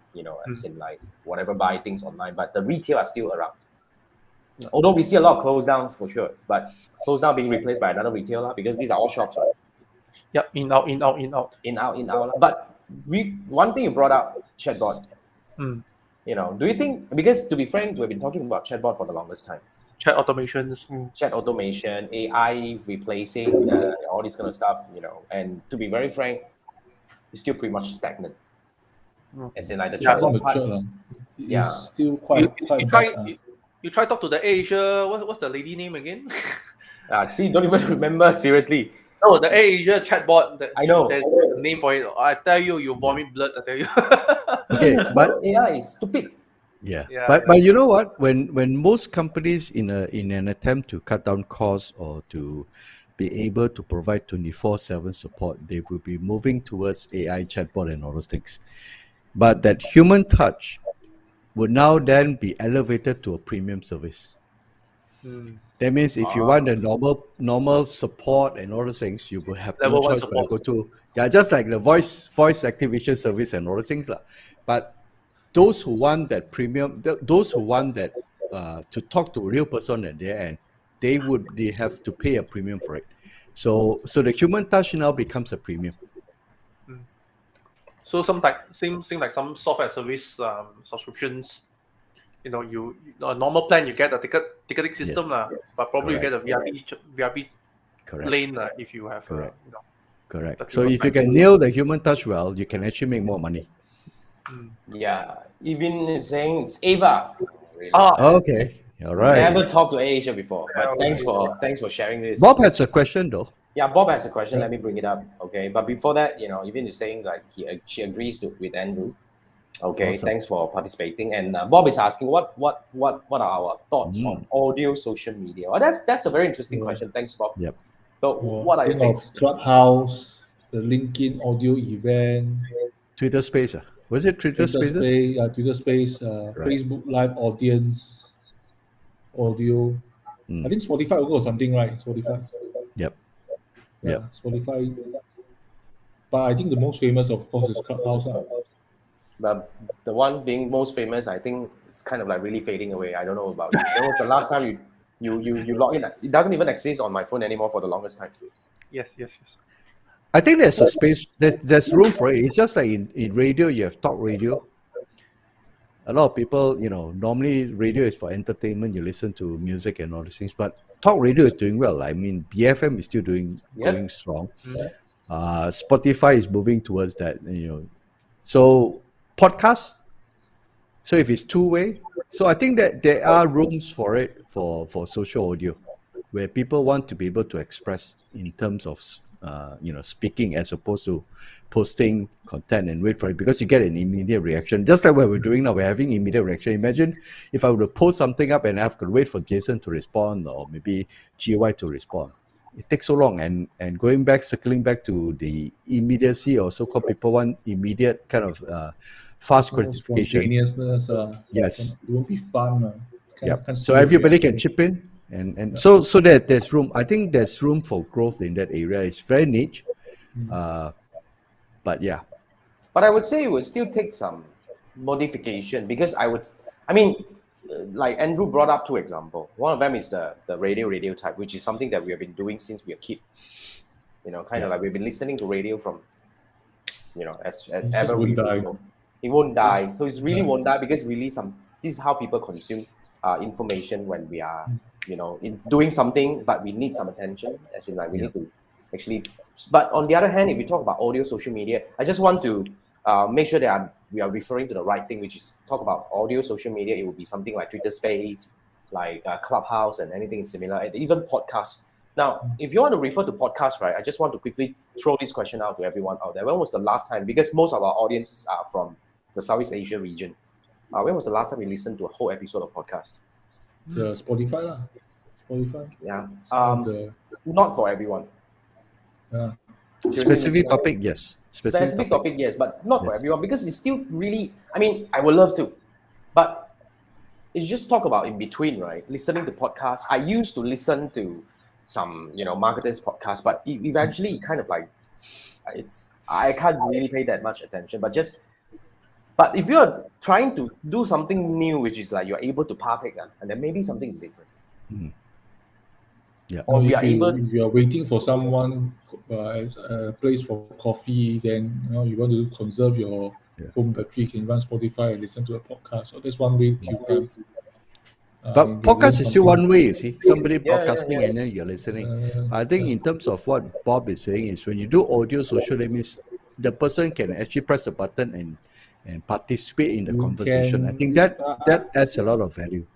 as in like whatever, buy things online, but the retail are still around. Yeah. Although we see a lot of close downs for sure, but close down being replaced by another retailer, because these are all shops, right? Yeah, in out. But one thing you brought up, chatbot. Do you think, because to be frank, we've been talking about chatbot for the longest time. Chat automations. Chat automation, AI replacing all this kind of stuff, and to be very frank, it's still pretty much stagnant. As in like the chatbot part. It's still quite You try talk to the Asia. What's the lady name again? See, don't even remember, seriously. No, the Asia chatbot. I know. There's a name for it. I tell you, you vomit blood. I tell you. Okay, but AI is stupid. But you know what? When most companies in an attempt to cut down costs or to be able to provide 24/7 support. They will be moving towards AI chatbot and all those things. But that human touch would now then be elevated to a premium service. That means if you want the normal support and all those things, you will have Level no one choice but to support. go to just like the voice activation service and all those things. But those who want that premium, those who want that to talk to a real person at their end, they have to pay a premium for it. So the human touch now becomes a premium. So some like seems like some software service subscriptions. You a normal plan you get a ticketing system Yes. but probably Correct. you get a VIP Correct. lane if you have Correct. Correct. the So human if you touch. can nail the human touch well, you can actually make more money. Yeah, even is saying it's Ava. Really. Okay. All right. Never talked to Asia before, but Yeah, thanks for sharing this. Bob has a question though. Yeah, Bob has a question. Let me bring it up. Okay, but before that, even is saying like she agrees with Andrew. Okay, Awesome. thanks for participating. And Bob is asking what are our thoughts on audio social media? Well, that's a very interesting question. Thanks, Bob. Yep. So what are your think of takes? Clubhouse, the LinkedIn audio event, Twitter Space. Was it Twitter Spaces? Twitter Space, Facebook Live audience, audio. I think Spotify will go or something, right? Spotify. Yep. Yeah, Yep. Spotify. But I think the most famous, of course, is Clubhouse. But the one being most famous, I think it's kind of like really fading away. I don't know about you. When was the last time you log in? It doesn't even exist on my phone anymore for the longest time. Yes. I think there's a space. There's room for it. It's just like in radio, you have talk radio. A lot of people, normally radio is for entertainment. You listen to music and all these things, but talk radio is doing well. I mean, BFM is still going strong. Spotify is moving towards that. So podcast. So if it's two-way, so I think that there are rooms for it for social audio, where people want to be able to express in terms of speaking as opposed to posting content and wait for it, because you get an immediate reaction. Just like what we're doing now, we're having immediate reaction. Imagine if I were to post something up and I have to wait for Jason to respond or maybe Chee Wai to respond. It takes so long, and circling back to the immediacy, or so-called people want immediate kind of fast gratification. Spontaneousness. Yes. It won't be fun. So everybody can chip in, and so that there's room. I think there's room for growth in that area. It's very niche, but yeah. But I would say it would still take some modification, because like Andrew brought up two examples. One of them is the radio type, which is something that we have been doing since we were kids. Kind of like we've been listening to radio from, as ever we know. It won't die. So it really won't die, because really this is how people consume information when we are, in doing something, but we need some attention, as in like we need to actually. But on the other hand, if we talk about audio social media, I just want to make sure that we are referring to the right thing, which is talk about audio social media. It would be something like Twitter Space, like Clubhouse, and anything similar, and even podcasts. Now, if you want to refer to podcasts, right, I just want to quickly throw this question out to everyone out there. When was the last time, because most of our audiences are from the Southeast Asia region, when was the last time you listened to a whole episode of podcast? The Spotify. Spotify. Yeah. Not for everyone. Yeah. Specific topic, yes. Specific topic, yes, but not for everyone, because it's still really, I would love to, but it's just talk about in between, right? Listening to podcasts. I used to listen to some, marketers podcasts, but eventually kind of like, I can't really pay that much attention, but if you're trying to do something new, which is like you're able to partake, and then maybe something is different. Yeah. Or if you are waiting for someone a place for coffee, then you want to conserve your phone battery, you can run Spotify and listen to a podcast. So that's one way to kill time. But podcast is still one way, you see. Somebody podcasting and then you're listening. I think in terms of what Bob is saying is, when you do audio social, that means the person can actually press a button and participate in the conversation. I think that adds a lot of value.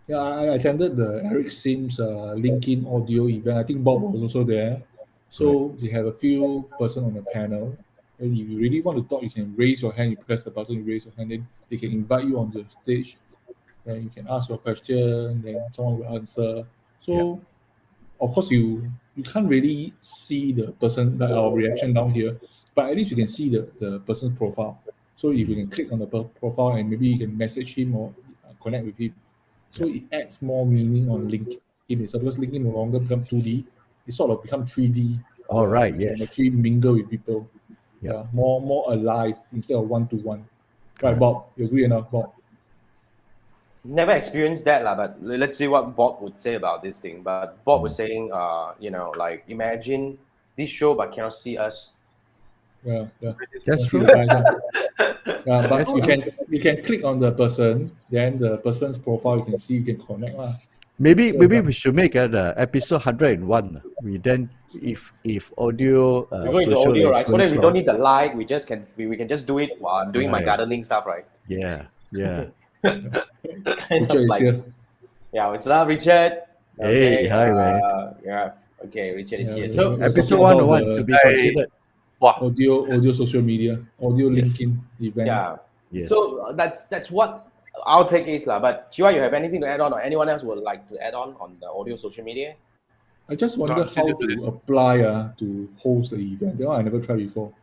Yeah, I attended the Eric Sims LinkedIn audio event. I think Bob was also there. So they have a few person on the panel. And if you really want to talk, you can raise your hand. You press the button, you raise your hand. Then they can invite you on the stage. Then you can ask your question. Then someone will answer. So of course you can't really see the person, like our reaction down here, but at least you can see the person's profile. So if you can click on the profile and maybe you can message him or connect with him, so it adds more meaning on LinkedIn itself, because LinkedIn no longer become 2D, it sort of become 3D. All right, You can yes. actually mingle with people. Yeah. Yeah, more alive instead of one-to-one. Right, Correct. Bob? You agree enough, Bob? Never experienced that, but let's see what Bob would say about this thing. But Bob was saying, like imagine this show but cannot see us. Yeah. That's See true. the guys, yeah, but That's you can click on the person, then the person's profile you can see, you can connect lah. Maybe So we should make it episode 101. We then if audio We go into social audio, right? So that we don't strong. need the light. We just can we can just do it while I'm doing my Right. gardening stuff, right? Yeah. Kind Richard of is like, here. yeah, it's not Richard. Hey, hi, man. Yeah. Okay, Richard is Yeah, here. we- So we- Episode talking about 101 to be Hey. considered. Wow. audio social media, audio Yes. LinkedIn event. yeah. Yes. So that's what our take is, lah. But Chee Wai, you have anything to add on, or anyone else would like to add on the audio social media? I just wonder No, how to apply to host the event. That one I never tried before.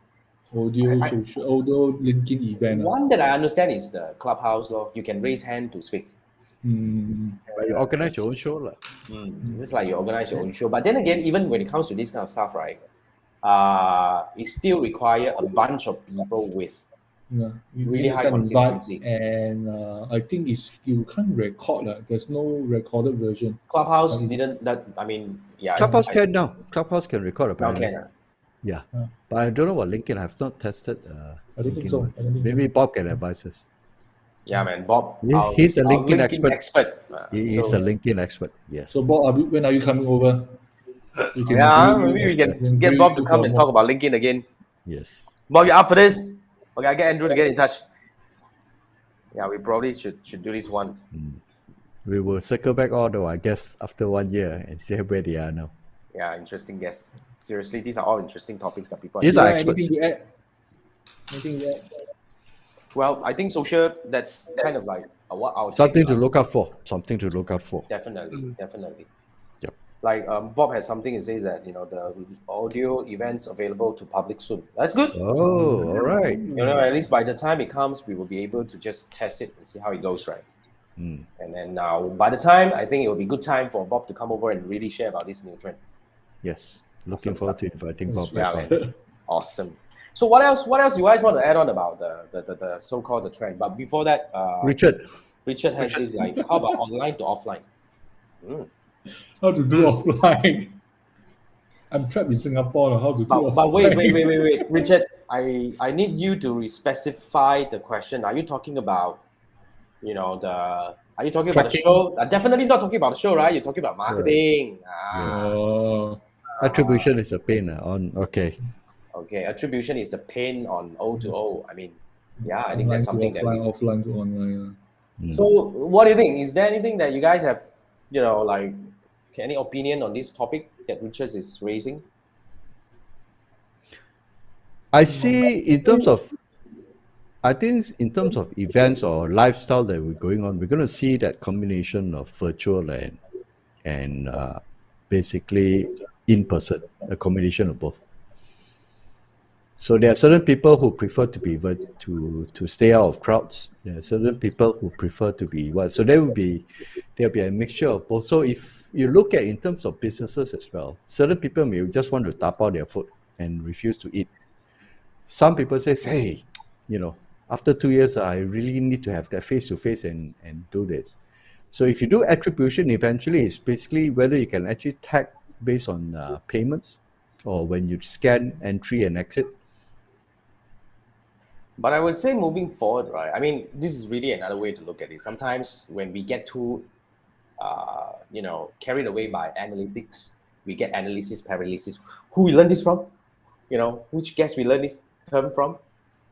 Audio LinkedIn event. One that I understand is the clubhouse law. You can raise hand to speak. But you organize your own show, lah. It's like you organize your own show. But then again, even when it comes to this kind of stuff, right, it still require a bunch of people with Yeah, you really need high some invite, consistency. and I think you can't record. There's no recorded version. Clubhouse Okay. didn't. That I mean, yeah. Clubhouse can now. Clubhouse can record Now apparently. can. Yeah. Yeah. But I don't know what LinkedIn. I have not tested. I don't think LinkedIn so. one. I don't think Maybe Bob can advise us. Yeah, man. Bob. He's a our LinkedIn expert. He's So- a LinkedIn expert. Yes. so. Bob, when are you coming over? We can Yeah, grill you- maybe we can grill get you Bob to for come and more. talk about LinkedIn again. Yes. Bob, you up for this? Okay, I get Andrew to get in touch. Yeah, we probably should do this once. We will circle back although I guess after 1 year and see where they are now. Yeah, interesting guests. Seriously, these are all interesting topics that people. These Yeah, are experts. anything to add? Anything to add? Well, I think social. That's kind of like what I would Something say, to look out for. Something to look out for. Definitely. Yep. Like Bob has something to say that the audio events available to public soon. That's good. Oh, all right. At least by the time it comes, we will be able to just test it and see how it goes, right? Mm. And then now, by the time, I think it will be good time for Bob to come over and really share about this new trend. Yes. Looking forward to inviting Bob Yeah, back. man. Awesome. So what else you guys want to add on about the so-called the trend? But before that, Richard, Richard has this like, how about online to offline? How to do offline? I'm trapped in Singapore. How to do offline? But wait, Richard, I need you to specify the question. Are you talking about, are you talking about the Tracking. show? Definitely not talking about the show, right? You're talking about marketing. Oh, attribution is a pain on. Okay. Okay, attribution is the pain on O2O. I mean, yeah, I think online that's to something that. offline, offline to online. So, what do you think? Is there anything that you guys have, like, any opinion on this topic that Richard is raising? I see in terms of, I think in terms of events or lifestyle that we're going on, we're going to see that combination of virtual and basically in person, a combination of both. So there are certain people who prefer to be to stay out of crowds. There are certain people who prefer to be what. So there'll be a mixture of both. So if you look at in terms of businesses as well, certain people may just want to tap out their food and refuse to eat. Some people say, hey, after 2 years, I really need to have that face-to-face and do this. So if you do attribution, eventually it's basically whether you can actually tag based on payments or when you scan entry and exit. But I would say moving forward, right? I mean, this is really another way to look at it. Sometimes when we get too, carried away by analytics, we get analysis paralysis. Who we learn this from? Which guest we learn this term from?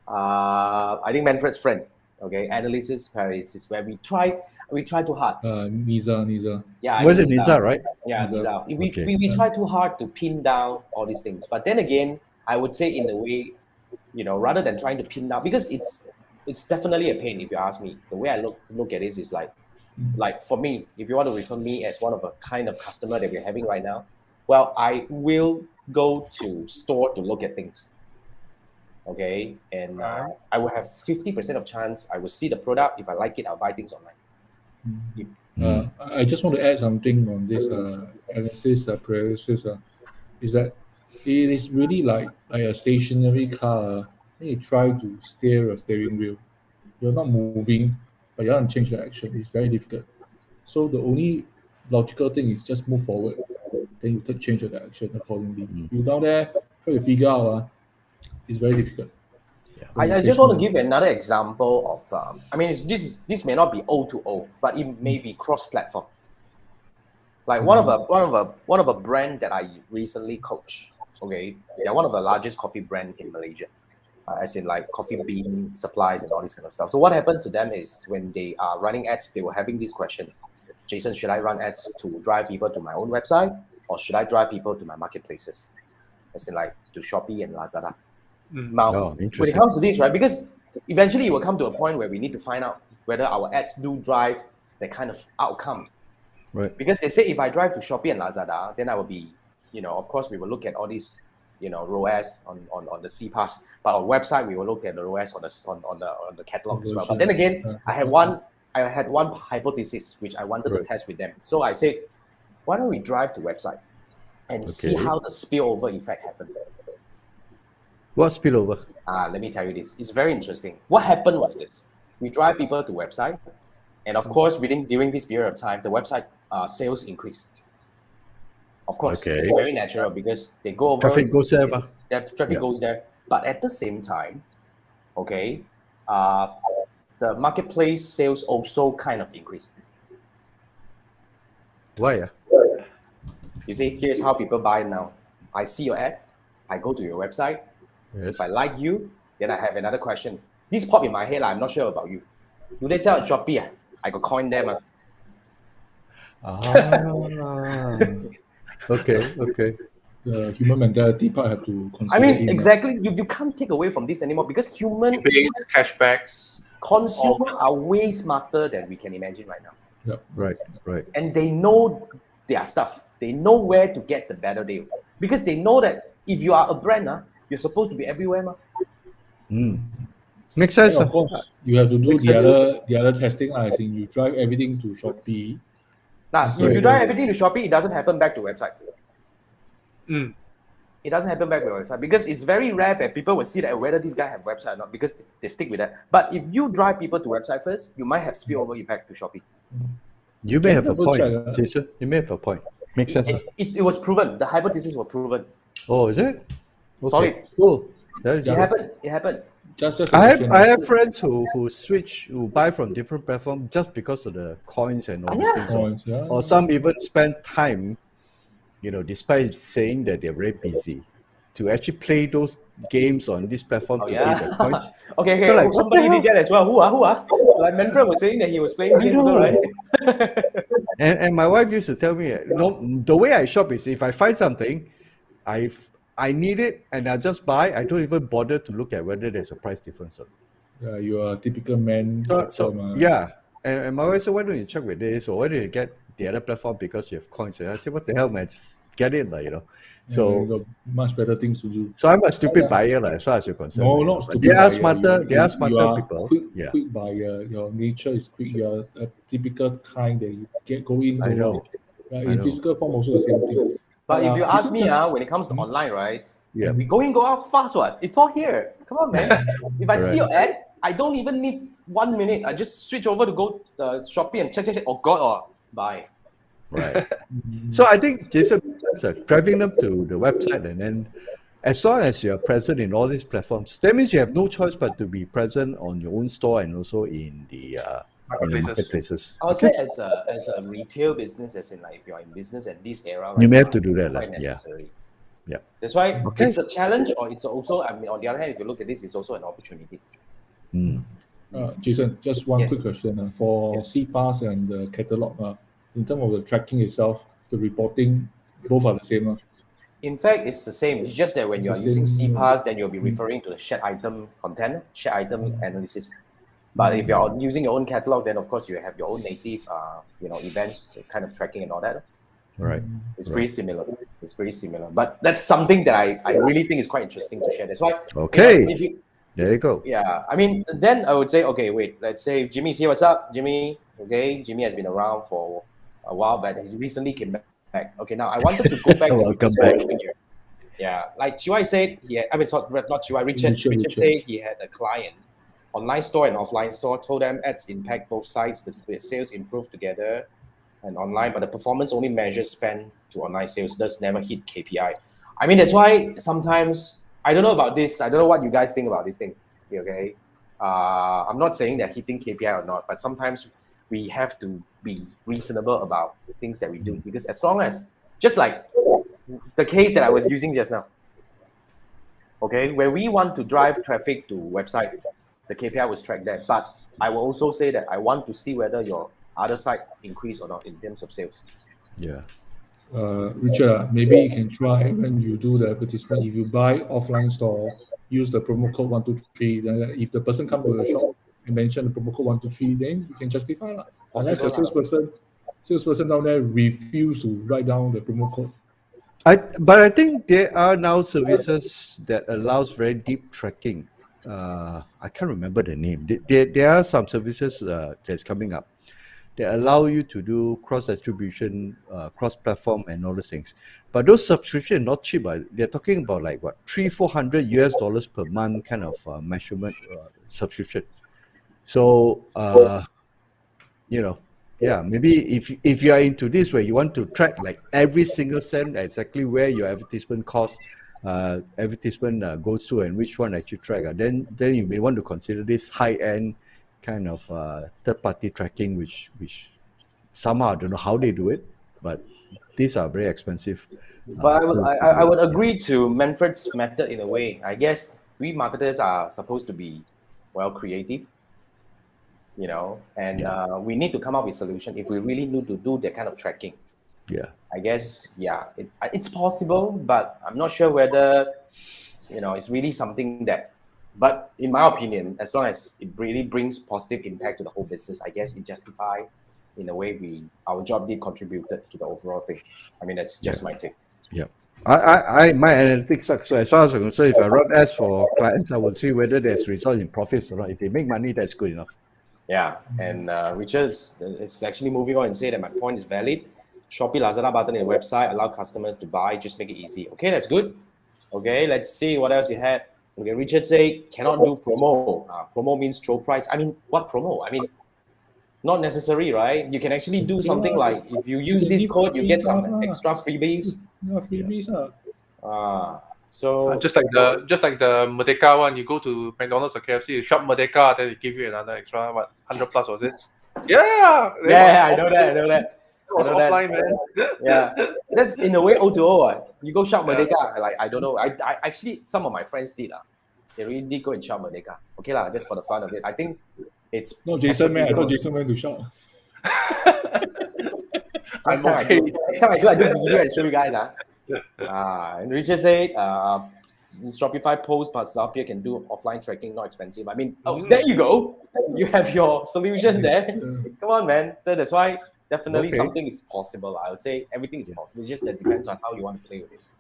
I think Manfred's friend. Okay, analysis paralysis, where we try too hard. Nisa. Yeah, Was it Nisa, right? Yeah, Nisa. Nisa. Okay. We try too hard to pin down all these things. But then again, I would say in a way, rather than trying to pin down, because it's definitely a pain if you ask me. The way I look at this is like for me, if you want to refer me as one of a kind of customer that we're having right now, Well, I will go to store to look at things. Okay, and Right. I will have 50% of chance I will see the product. If I like it, I'll buy things online. I just want to add something on this analysis paralysis. Is that it is really like a stationary car. When you try to steer a steering wheel, you're not moving, but you haven't changed the action. It's very difficult. So the only logical thing is just move forward. Then you take change of the action accordingly. You down there try to figure out. It's very difficult. I just want to give another example of. I mean, this may not be O to O, but it may be cross-platform. Like one of a brand that I recently coached. Okay, they're one of the largest coffee brand in Malaysia, as in like coffee bean supplies and all this kind of stuff. So what happened to them is when they are running ads, they were having this question: Jason, should I run ads to drive people to my own website, or should I drive people to my marketplaces, as in like to Shopee and Lazada? Now, when it comes to this, right, because eventually it will come to a point where we need to find out whether our ads do drive that kind of outcome. Right. Because they say if I drive to Shopee and Lazada, then I will be, of course, we will look at all these, ROAS on the CPAS. But on website, we will look at the ROAS on the catalog as well. But then again, I had one hypothesis which I wanted to test with them. So I said, why don't we drive to website and see how the spillover effect happens? What spillover? Let me tell you this. It's very interesting. What happened was this. We drive people to website, and of course, during this period of time, the website sales increase. Of course, it's very natural because they go over. Traffic goes there. Traffic goes there. But at the same time, the marketplace sales also kind of increase. Why? You see, here's how people buy now. I see your ad. I go to your website. Yes. If I like you, then I have another question. This pop in my head, I'm not sure about you. Do they sell at Shopee? I got coin them. Okay. The human mentality part have to consider. I mean, exactly. You can't take away from this anymore because human cashbacks. Consumers are way smarter than we can imagine right now. Yep. Right. And they know their stuff. They know where to get the better deal because they know that if you are a brand, you're supposed to be everywhere. Makes sense. And of course, you have to do the other testing. I think you drive everything to Shopee. Now, if you drive everything to Shopee, it doesn't happen back to website. It doesn't happen back to website because it's very rare that people will see that whether this guy have website or not because they stick with that. But if you drive people to website first, you might have spillover effect to Shopee. You may have a point, Jason. You may have a point. Makes sense. It was proven. The hypothesis was proven. Oh, is it? Okay. Solid. Cool. It happened. Just I have friends who buy from different platforms just because of the coins and all these things. Or some even spend time, despite saying that they're very busy, to actually play those games on this platform to get the coins. Okay. So like, somebody did that as well. Who are? Like Manfred was saying that he was playing games also, right? and my wife used to tell me, the way I shop is if I find something, I need it and I just buy. I don't even bother to look at whether there's a price difference. Yeah, you are a typical man. Yeah. And my wife said, why don't you check with this or why don't you get the other platform because you have coins? And I said, what the hell, man? Get it, So you got much better things to do. So I'm a stupid buyer, as far as you're concerned. No, not stupid. They are smarter. They are smarter people. Quick buyer. Your nature is quick. You are a typical kind that you go in, go out. In physical form, also the same thing. But if you ask me, when it comes to online, right? Yeah. We go in, go out fast. What? It's all here. Come on, man. If I see your ad, I don't even need 1 minute. I just switch over to go to Shopee and check. Oh God, or buy. Right. So I think Jason, driving them to the website, and then as long as you're present in all these platforms, that means you have no choice but to be present on your own store and also in the marketplaces. I would say as a retail business, as in like if you're in business at this era, right, you may have to do that. Quite necessary. Yeah. That's why it's a challenge, or it's also. I mean, on the other hand, if you look at this, it's also an opportunity. Jason, just one quick question for CPAS and the catalog. In terms of the tracking itself, the reporting, both are the same. In fact, it's the same. It's just that when you're using CPAS, then you'll be referring to the shared item content, shared item analysis. But if you're using your own catalog, then of course you have your own native, events kind of tracking and all that. Right. It's pretty similar. It's pretty similar, but that's something that I really think is quite interesting to share. That's why. Okay. If you, There you go. yeah, I mean, then I would say, okay, wait, let's say Jimmy's here. What's up, Jimmy? Okay, Jimmy has been around for a while, but he recently came back. Okay, now I wanted to go back to Welcome this back. point here. Yeah, like Chee Wai said, not Chee Wai, Richard Richard. said he had a client, online store and offline store, told them ads impact both sides, the sales improve together and online, but the performance only measures spend to online sales, does never hit KPI. I mean, that's why sometimes, I don't know about this, I don't know what you guys think about this thing, okay? I'm not saying that hitting KPI or not, but sometimes we have to be reasonable about things that we do, because as long as, just like the case that I was using just now, okay, where we want to drive traffic to website, the KPI was tracked there, but I will also say that I want to see whether your other side increase or not in terms of sales. Yeah. Richard, maybe you can try when you do the advertisement. If you buy offline store, use the promo code 123. Then if the person come to the shop and mention the promo code 123, then you can justify that. Unless the salesperson down there refuse to write down the promo code. But I think there are now services that allows very deep tracking. I can't remember the name. There are some services that's coming up that allow you to do cross attribution, cross platform, and all those things. But those subscriptions not cheap. They're talking about like what $300-400 per month kind of measurement subscription. So yeah, maybe if you are into this where you want to track like every single cent exactly where your advertisement costs, goes to and which one actually track, then you may want to consider this high-end kind of third-party tracking, which somehow I don't know how they do it, but these are very expensive. But I would agree to Manfred's method in a way. I guess we marketers are supposed to be, well, creative, and we need to come up with a solution if we really need to do that kind of tracking. Yeah. I guess, it's possible, but I'm not sure whether, it's really something that, but in my opinion, as long as it really brings positive impact to the whole business, I guess it justifies in a way our job did contributed to the overall thing. I mean, that's just my take. Yeah. My analytics sucks. So as far as I'm concerned, if I run ads for clients, I would see whether there's result in profits or not. If they make money, that's good enough. Yeah, and Richard is actually moving on and say that my point is valid. Shopee Lazada button in the website allow customers to buy, just make it easy. Okay, that's good. Okay, let's see what else you had. Okay, Richard say cannot do promo. Promo means throw price. I mean, what promo? I mean, not necessary, right? You can actually do something like if you use this code, you get some extra freebies. Yeah, freebies. So just like the Merdeka one, you go to McDonald's or KFC, you shop Merdeka, then they give you another extra 100 plus, was it? Yeah, I know that. It was offline, man. Yeah, that's in a way O2O. You go shop Merdeka, like I don't know. I actually some of my friends did. They really did go and shop Merdeka. Okay lah, just for the fun of it. I think it's no Jason man. I thought Jason went to shop. Next time I do video and show you guys. And Richard said, Shopify Post plus Zapier can do offline tracking, not expensive. I mean, there you go. You have your solution there. Come on, man. So that's why definitely something is possible. I would say everything is possible. It's just that depends on how you want to play with this.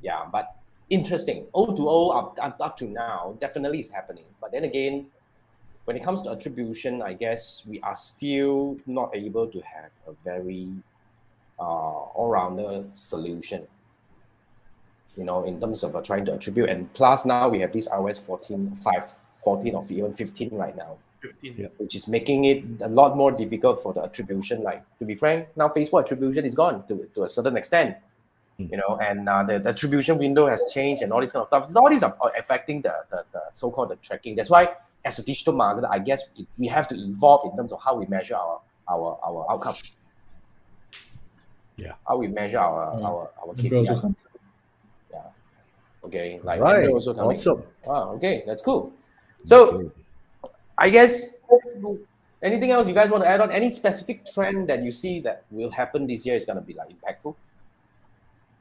Yeah, but interesting. O2O up to now definitely is happening. But then again, when it comes to attribution, I guess we are still not able to have a very all-rounder solution, in terms of trying to attribute. And plus now we have this iOS 14 or even 15 right now, 15. which is making it a lot more difficult for the attribution. Like, to be frank, now Facebook attribution is gone to a certain extent, and the attribution window has changed and all this kind of stuff. All these are affecting the so-called the tracking. That's why as a digital marketer, I guess we have to evolve in terms of how we measure our outcome. Yeah. How we measure our KPI. Yeah. Okay. Like right. Also coming. Awesome. Wow. Okay, that's cool. So, I guess anything else you guys want to add on? Any specific trend that you see that will happen this year is going to be like impactful?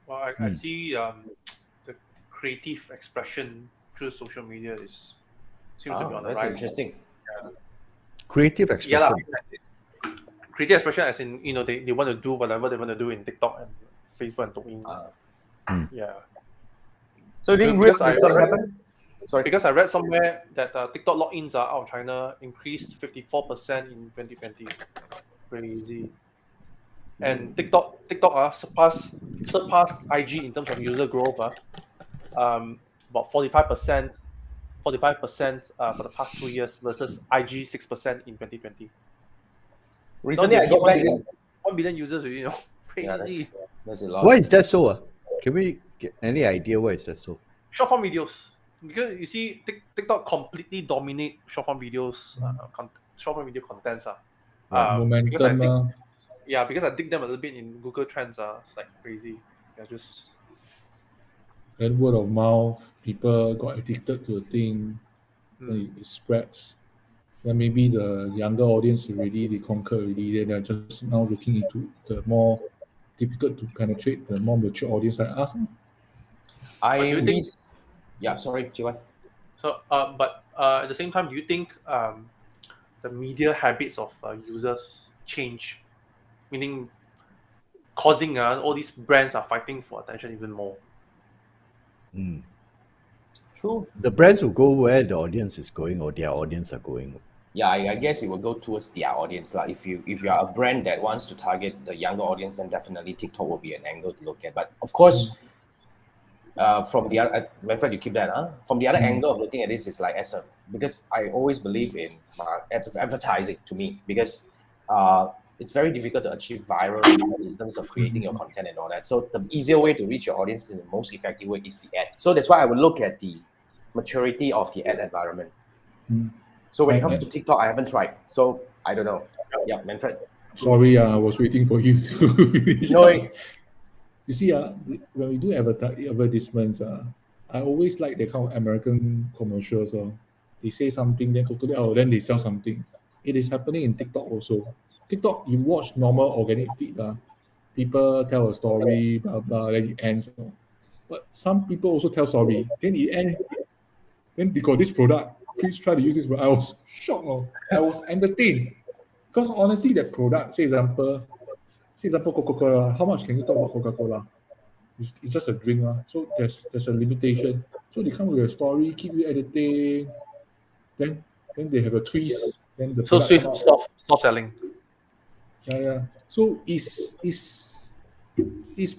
Well, I see the creative expression through social media seems to be on the rise. That's interesting. Yeah. Creative expression. Creative expression, as in they want to do whatever they want to do in TikTok and Facebook and Douyin. Yeah. So you think Because real is going to happen? Sorry. Because I read somewhere that TikTok logins are out of China increased 54% in 2020. Crazy. And TikTok surpassed IG in terms of user growth. About 45% for the past 2 years versus IG 6% in 2020. Recently, Now I they get hit back. 1 billion users, Crazy. Yeah, that's a lot. Why is that so? Can we get any idea why is that so? Short form videos, because you see TikTok completely dominate short form videos, short form video contents. Because I Momentum. think, because I dig them a little bit in Google Trends. It's like crazy. Yeah, just Then word of mouth, people got addicted to a thing, then it spreads. Then maybe the younger audience already they conquer already. Then they're just now looking into the more difficult to penetrate, the more mature audience like us. I do you think- Yeah, sorry, Chee Wai. so. But at the same time, do you think the media habits of users change, meaning causing all these brands are fighting for attention even more? True. The brands will go where the audience is going or their audience are going. Yeah, I guess it will go towards their audience. Like if you are a brand that wants to target the younger audience, then definitely TikTok will be an angle to look at. But of course, from the other, Manfred, you keep that. From the other angle of looking at this is like because I always believe in advertising to me because it's very difficult to achieve viral in terms of creating your content and all that. So the easier way to reach your audience in the most effective way is the ad. So that's why I would look at the maturity of the ad environment. So when it comes to TikTok, I haven't tried. So I don't know. Yeah, Manfred. Sorry, I was waiting for you to. No, You see, when we do advertisements, I always like the kind of American commercials. They say something, then then they sell something. It is happening in TikTok also. TikTok, you watch normal organic feed, people tell a story, blah blah, then it ends. But some people also tell story, then it ends. Then they got this product. Please try to use this. But I was shocked. I was entertained because honestly, that product, say example, Coca-Cola. How much can you talk about Coca-Cola? It's just a drink, so there's a limitation. So they come with a story, keep you entertained. Then they have a twist. Then the So product come out. stop selling. Yeah. So is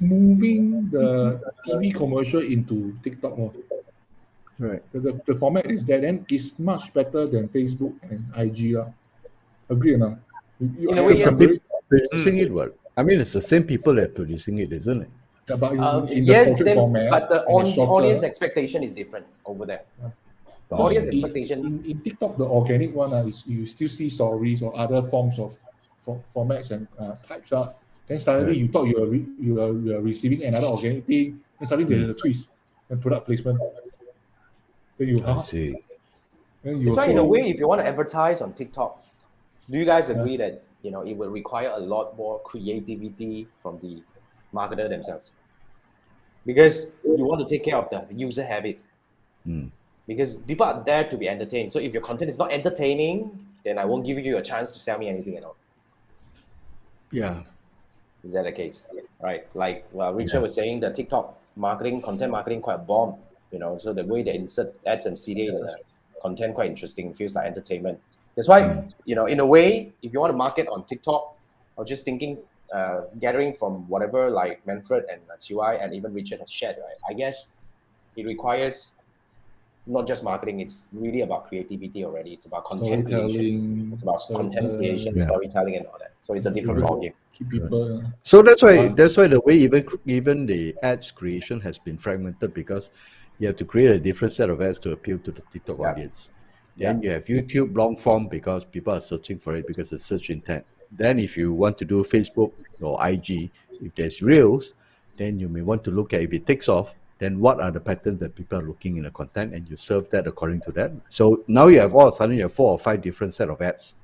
moving the TV commercial into TikTok more. Right. The format is there, then it's much better than Facebook and IG. Agree or not? In a way, It's yes. the people producing it, well. I mean, it's the same people that are producing it, isn't it? Yeah, but in the yes, portrait same, format, but the and it's shorter. audience expectation is different over there. The audience expectation. In TikTok, the organic one is you still see stories or other forms of formats and types. Then suddenly you thought you are receiving another organic thing, and suddenly there's a twist and product placement. Then you I see. Then you It's like also, in a way, if you want to advertise on TikTok, do you guys agree that it will require a lot more creativity from the marketer themselves? Because you want to take care of the user habit. Because people are there to be entertained. So if your content is not entertaining, then I won't give you a chance to sell me anything at all. Yeah. Is that the case? Right. Like Richard was saying, the TikTok content marketing quite a bomb. So the way they insert ads and CTA in the content quite interesting, feels like entertainment. That's why, in a way, if you want to market on TikTok, I was just thinking, gathering from whatever like Manfred and Chee Wai and even Richard has shared, right? I guess it requires not just marketing, it's really about creativity already. It's about content creation. storytelling. It's about content creation, storytelling and all that. So it's a different ballgame. Keep people. So that's why the way even the ads creation has been fragmented, because you have to create a different set of ads to appeal to the TikTok audience. Then you have YouTube long form because people are searching for it because of search intent. Then if you want to do Facebook or IG, if there's Reels, then you may want to look at, if it takes off, then what are the patterns that people are looking in the content, and you serve that according to that. So now you have all of a sudden you have 4 or 5 different set of ads.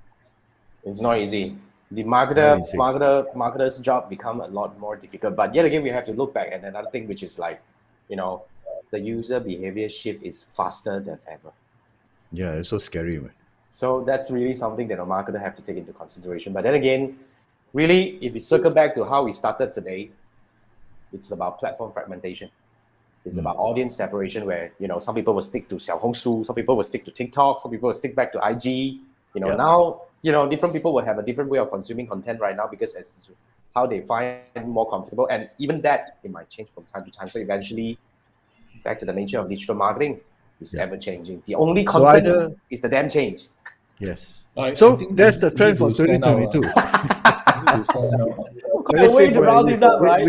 It's not easy. The marketer's job become a lot more difficult. But yet again, we have to look back at another thing, which is like, the user behavior shift is faster than ever. Yeah, it's so scary, man. So that's really something that a marketer have to take into consideration. But then again, really, if we circle back to how we started today, it's about platform fragmentation. It's about audience separation, where some people will stick to Xiaohongshu, some people will stick to TikTok, some people will stick back to IG. Now different people will have a different way of consuming content right now, because it's how they find more comfortable, and even that it might change from time to time. So eventually, back to the nature of digital marketing, is ever changing. The only constant is the damn change. Yes. I So think that's the we trend need for to stand out, 2022. We need to stand out. Quite a way to round this up, right?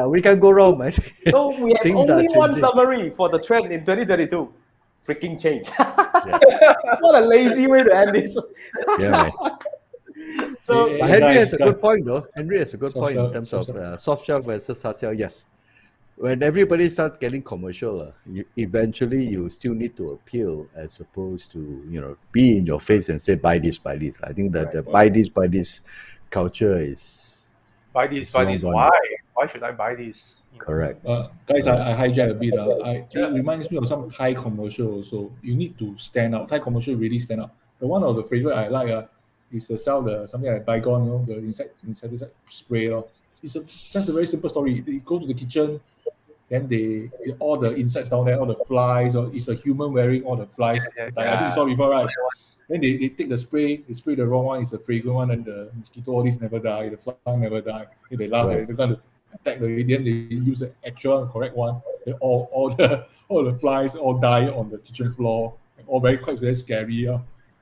We can go wrong, man. So we have Things are only one changing. summary for the trend in 2022. Freaking change. What a lazy way to end this. Yeah, man. So But Henry has a good point, though. Henry has a good point in Soft terms shelf, of soft shelf versus hard shelf. Yes. When everybody starts getting commercial, eventually you still need to appeal, as opposed to be in your face and say buy this, buy this. I think that the buy this culture is Buy this. long gone. Why? Why should I buy this? Correct. Guys, I hijack a bit. It reminds me of some Thai commercial also. You need to stand out. Thai commercial really stand out. The one of the favorite I like is to sell something like Bygone, the insecticide spray. It's just a very simple story. They go to the kitchen, then they all the insects down there, all the flies, or it's a human wearing all the flies. I think you saw before, right? Then they take the spray, they spray the wrong one, it's a fragrant one, and the mosquito, all these never die, the fly never die. Then they laugh, they're going to attack the alien, they use the actual correct one. Then all the flies all die on the kitchen floor, all very scary.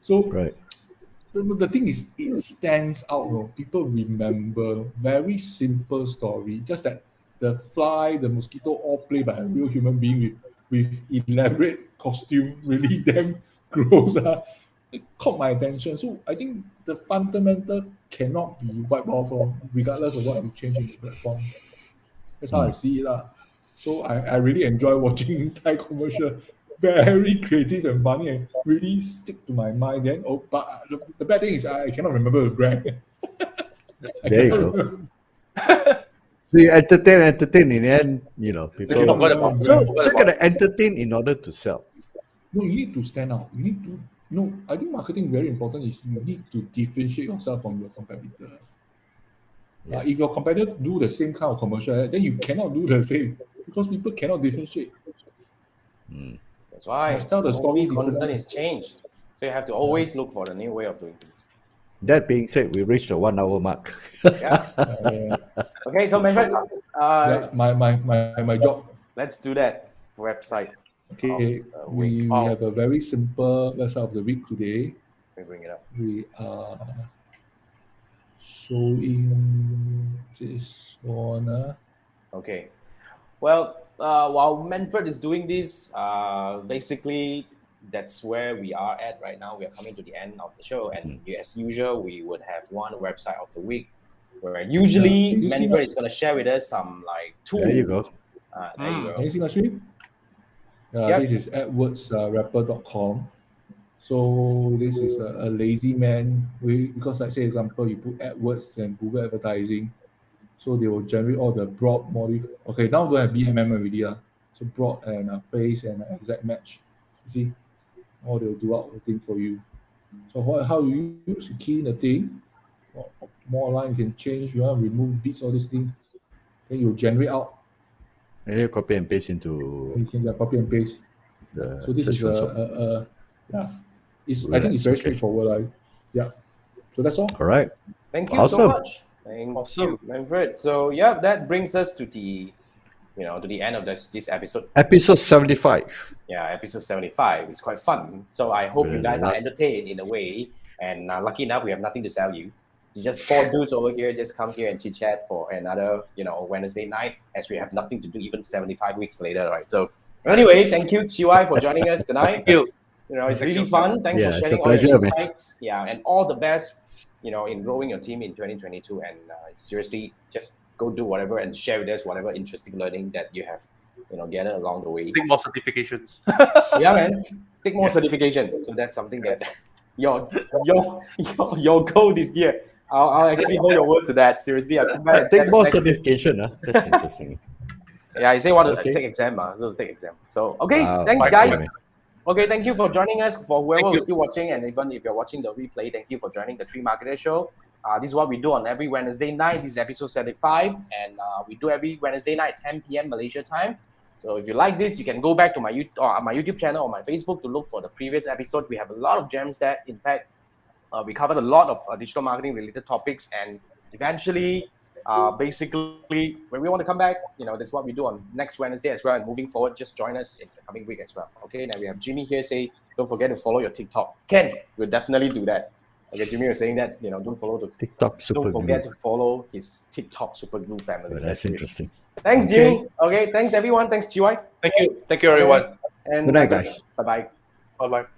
So the thing is, it stands out. People remember. Very simple story, just that the fly, the mosquito, all played by a real human being with elaborate costume, really damn gross. It caught my attention. So I think the fundamental cannot be wiped off, regardless of what you change in the platform. That's how I see it. So I really enjoy watching Thai commercial. Very creative and funny, and really stick to my mind. Then, but the bad thing is I cannot remember the brand. There you go. So you entertain in the end, people. So you gotta entertain in order to sell. No, you need to stand out. You need to. No, I think marketing very important. Is you need to differentiate yourself from your competitor. If your competitor do the same kind of commercial, then you cannot do the same, because people cannot differentiate. That's why tell the story constant is change. So you have to always look for the new way of doing things. That being said, we reached the 1 hour mark. Okay, so Manfred, my job. let's do that website. Okay, we have a very simple website of the week today. Let me bring it up. We are showing this one. Okay. Well, while Manfred is doing this, basically that's where we are at right now. We are coming to the end of the show, and as usual, we would have one website of the week, where usually Manfred is going to share with us some tools. There you go. There you go. Can you see my screen? This is AdWordsRapper.com. So this is a lazy man. Because like say example, you put AdWords and Google advertising, so they will generate all the broad Okay, now don't have BMM already. So broad and face and exact match. You see, all they'll do out the thing for you. So how you use? You key in the thing. More line you can change. You want to remove bits, all this thing. Then you generate out. And you copy and paste into. You can copy and paste. So this is I think it's very straightforward. So that's all. All right. Thank you so much. Thank you, Manfred. So that brings us to the to the end of this episode. Episode 75. Yeah, episode 75. It's quite fun. So I hope you guys are entertained in a way. And lucky enough, we have nothing to sell you. It's just 4 dudes over here. Just come here and chit chat for another Wednesday night, as we have nothing to do even 75 weeks later, right? So anyway, thank you, Chee Wai, for joining us tonight. Thank you. It's really fun. Thanks for sharing all your insights. Yeah, and all the best, in growing your team in 2022. And seriously, just go do whatever and share with us whatever interesting learning that you have, gathered along the way. Take more certifications. Yeah, man. Take more certification. So that's something that your goal this year. I'll actually hold your word to that. Seriously, I'll come back and take more certification. That's interesting. Yeah, I say want to take exam. So take exam. So thanks guys. Okay, thank you for joining us. For whoever is still watching, and even if you're watching the replay, thank you for joining the 3 Marketers Show. This is what we do on every Wednesday night. This is episode 75, and we do every Wednesday night, 10 p.m. Malaysia time. So if you like this, you can go back to my YouTube channel or my Facebook to look for the previous episode. We have a lot of gems there. In fact, we covered a lot of digital marketing related topics, and eventually, basically, when we want to come back, this is what we do on next Wednesday as well. And moving forward, just join us in the coming week as well. Okay, now we have Jimmy here say, don't forget to follow your TikTok. Ken, we'll definitely do that. Okay, Jimmy was saying that, don't follow the TikTok Super Don't forget Glue. to follow his TikTok Super Glue family. Oh, that's great. interesting. Thanks, Jimmy. Okay, thanks everyone. Thanks, Chee Wai. Thank you, everyone. And Good night, guys. Bye-bye. Bye bye.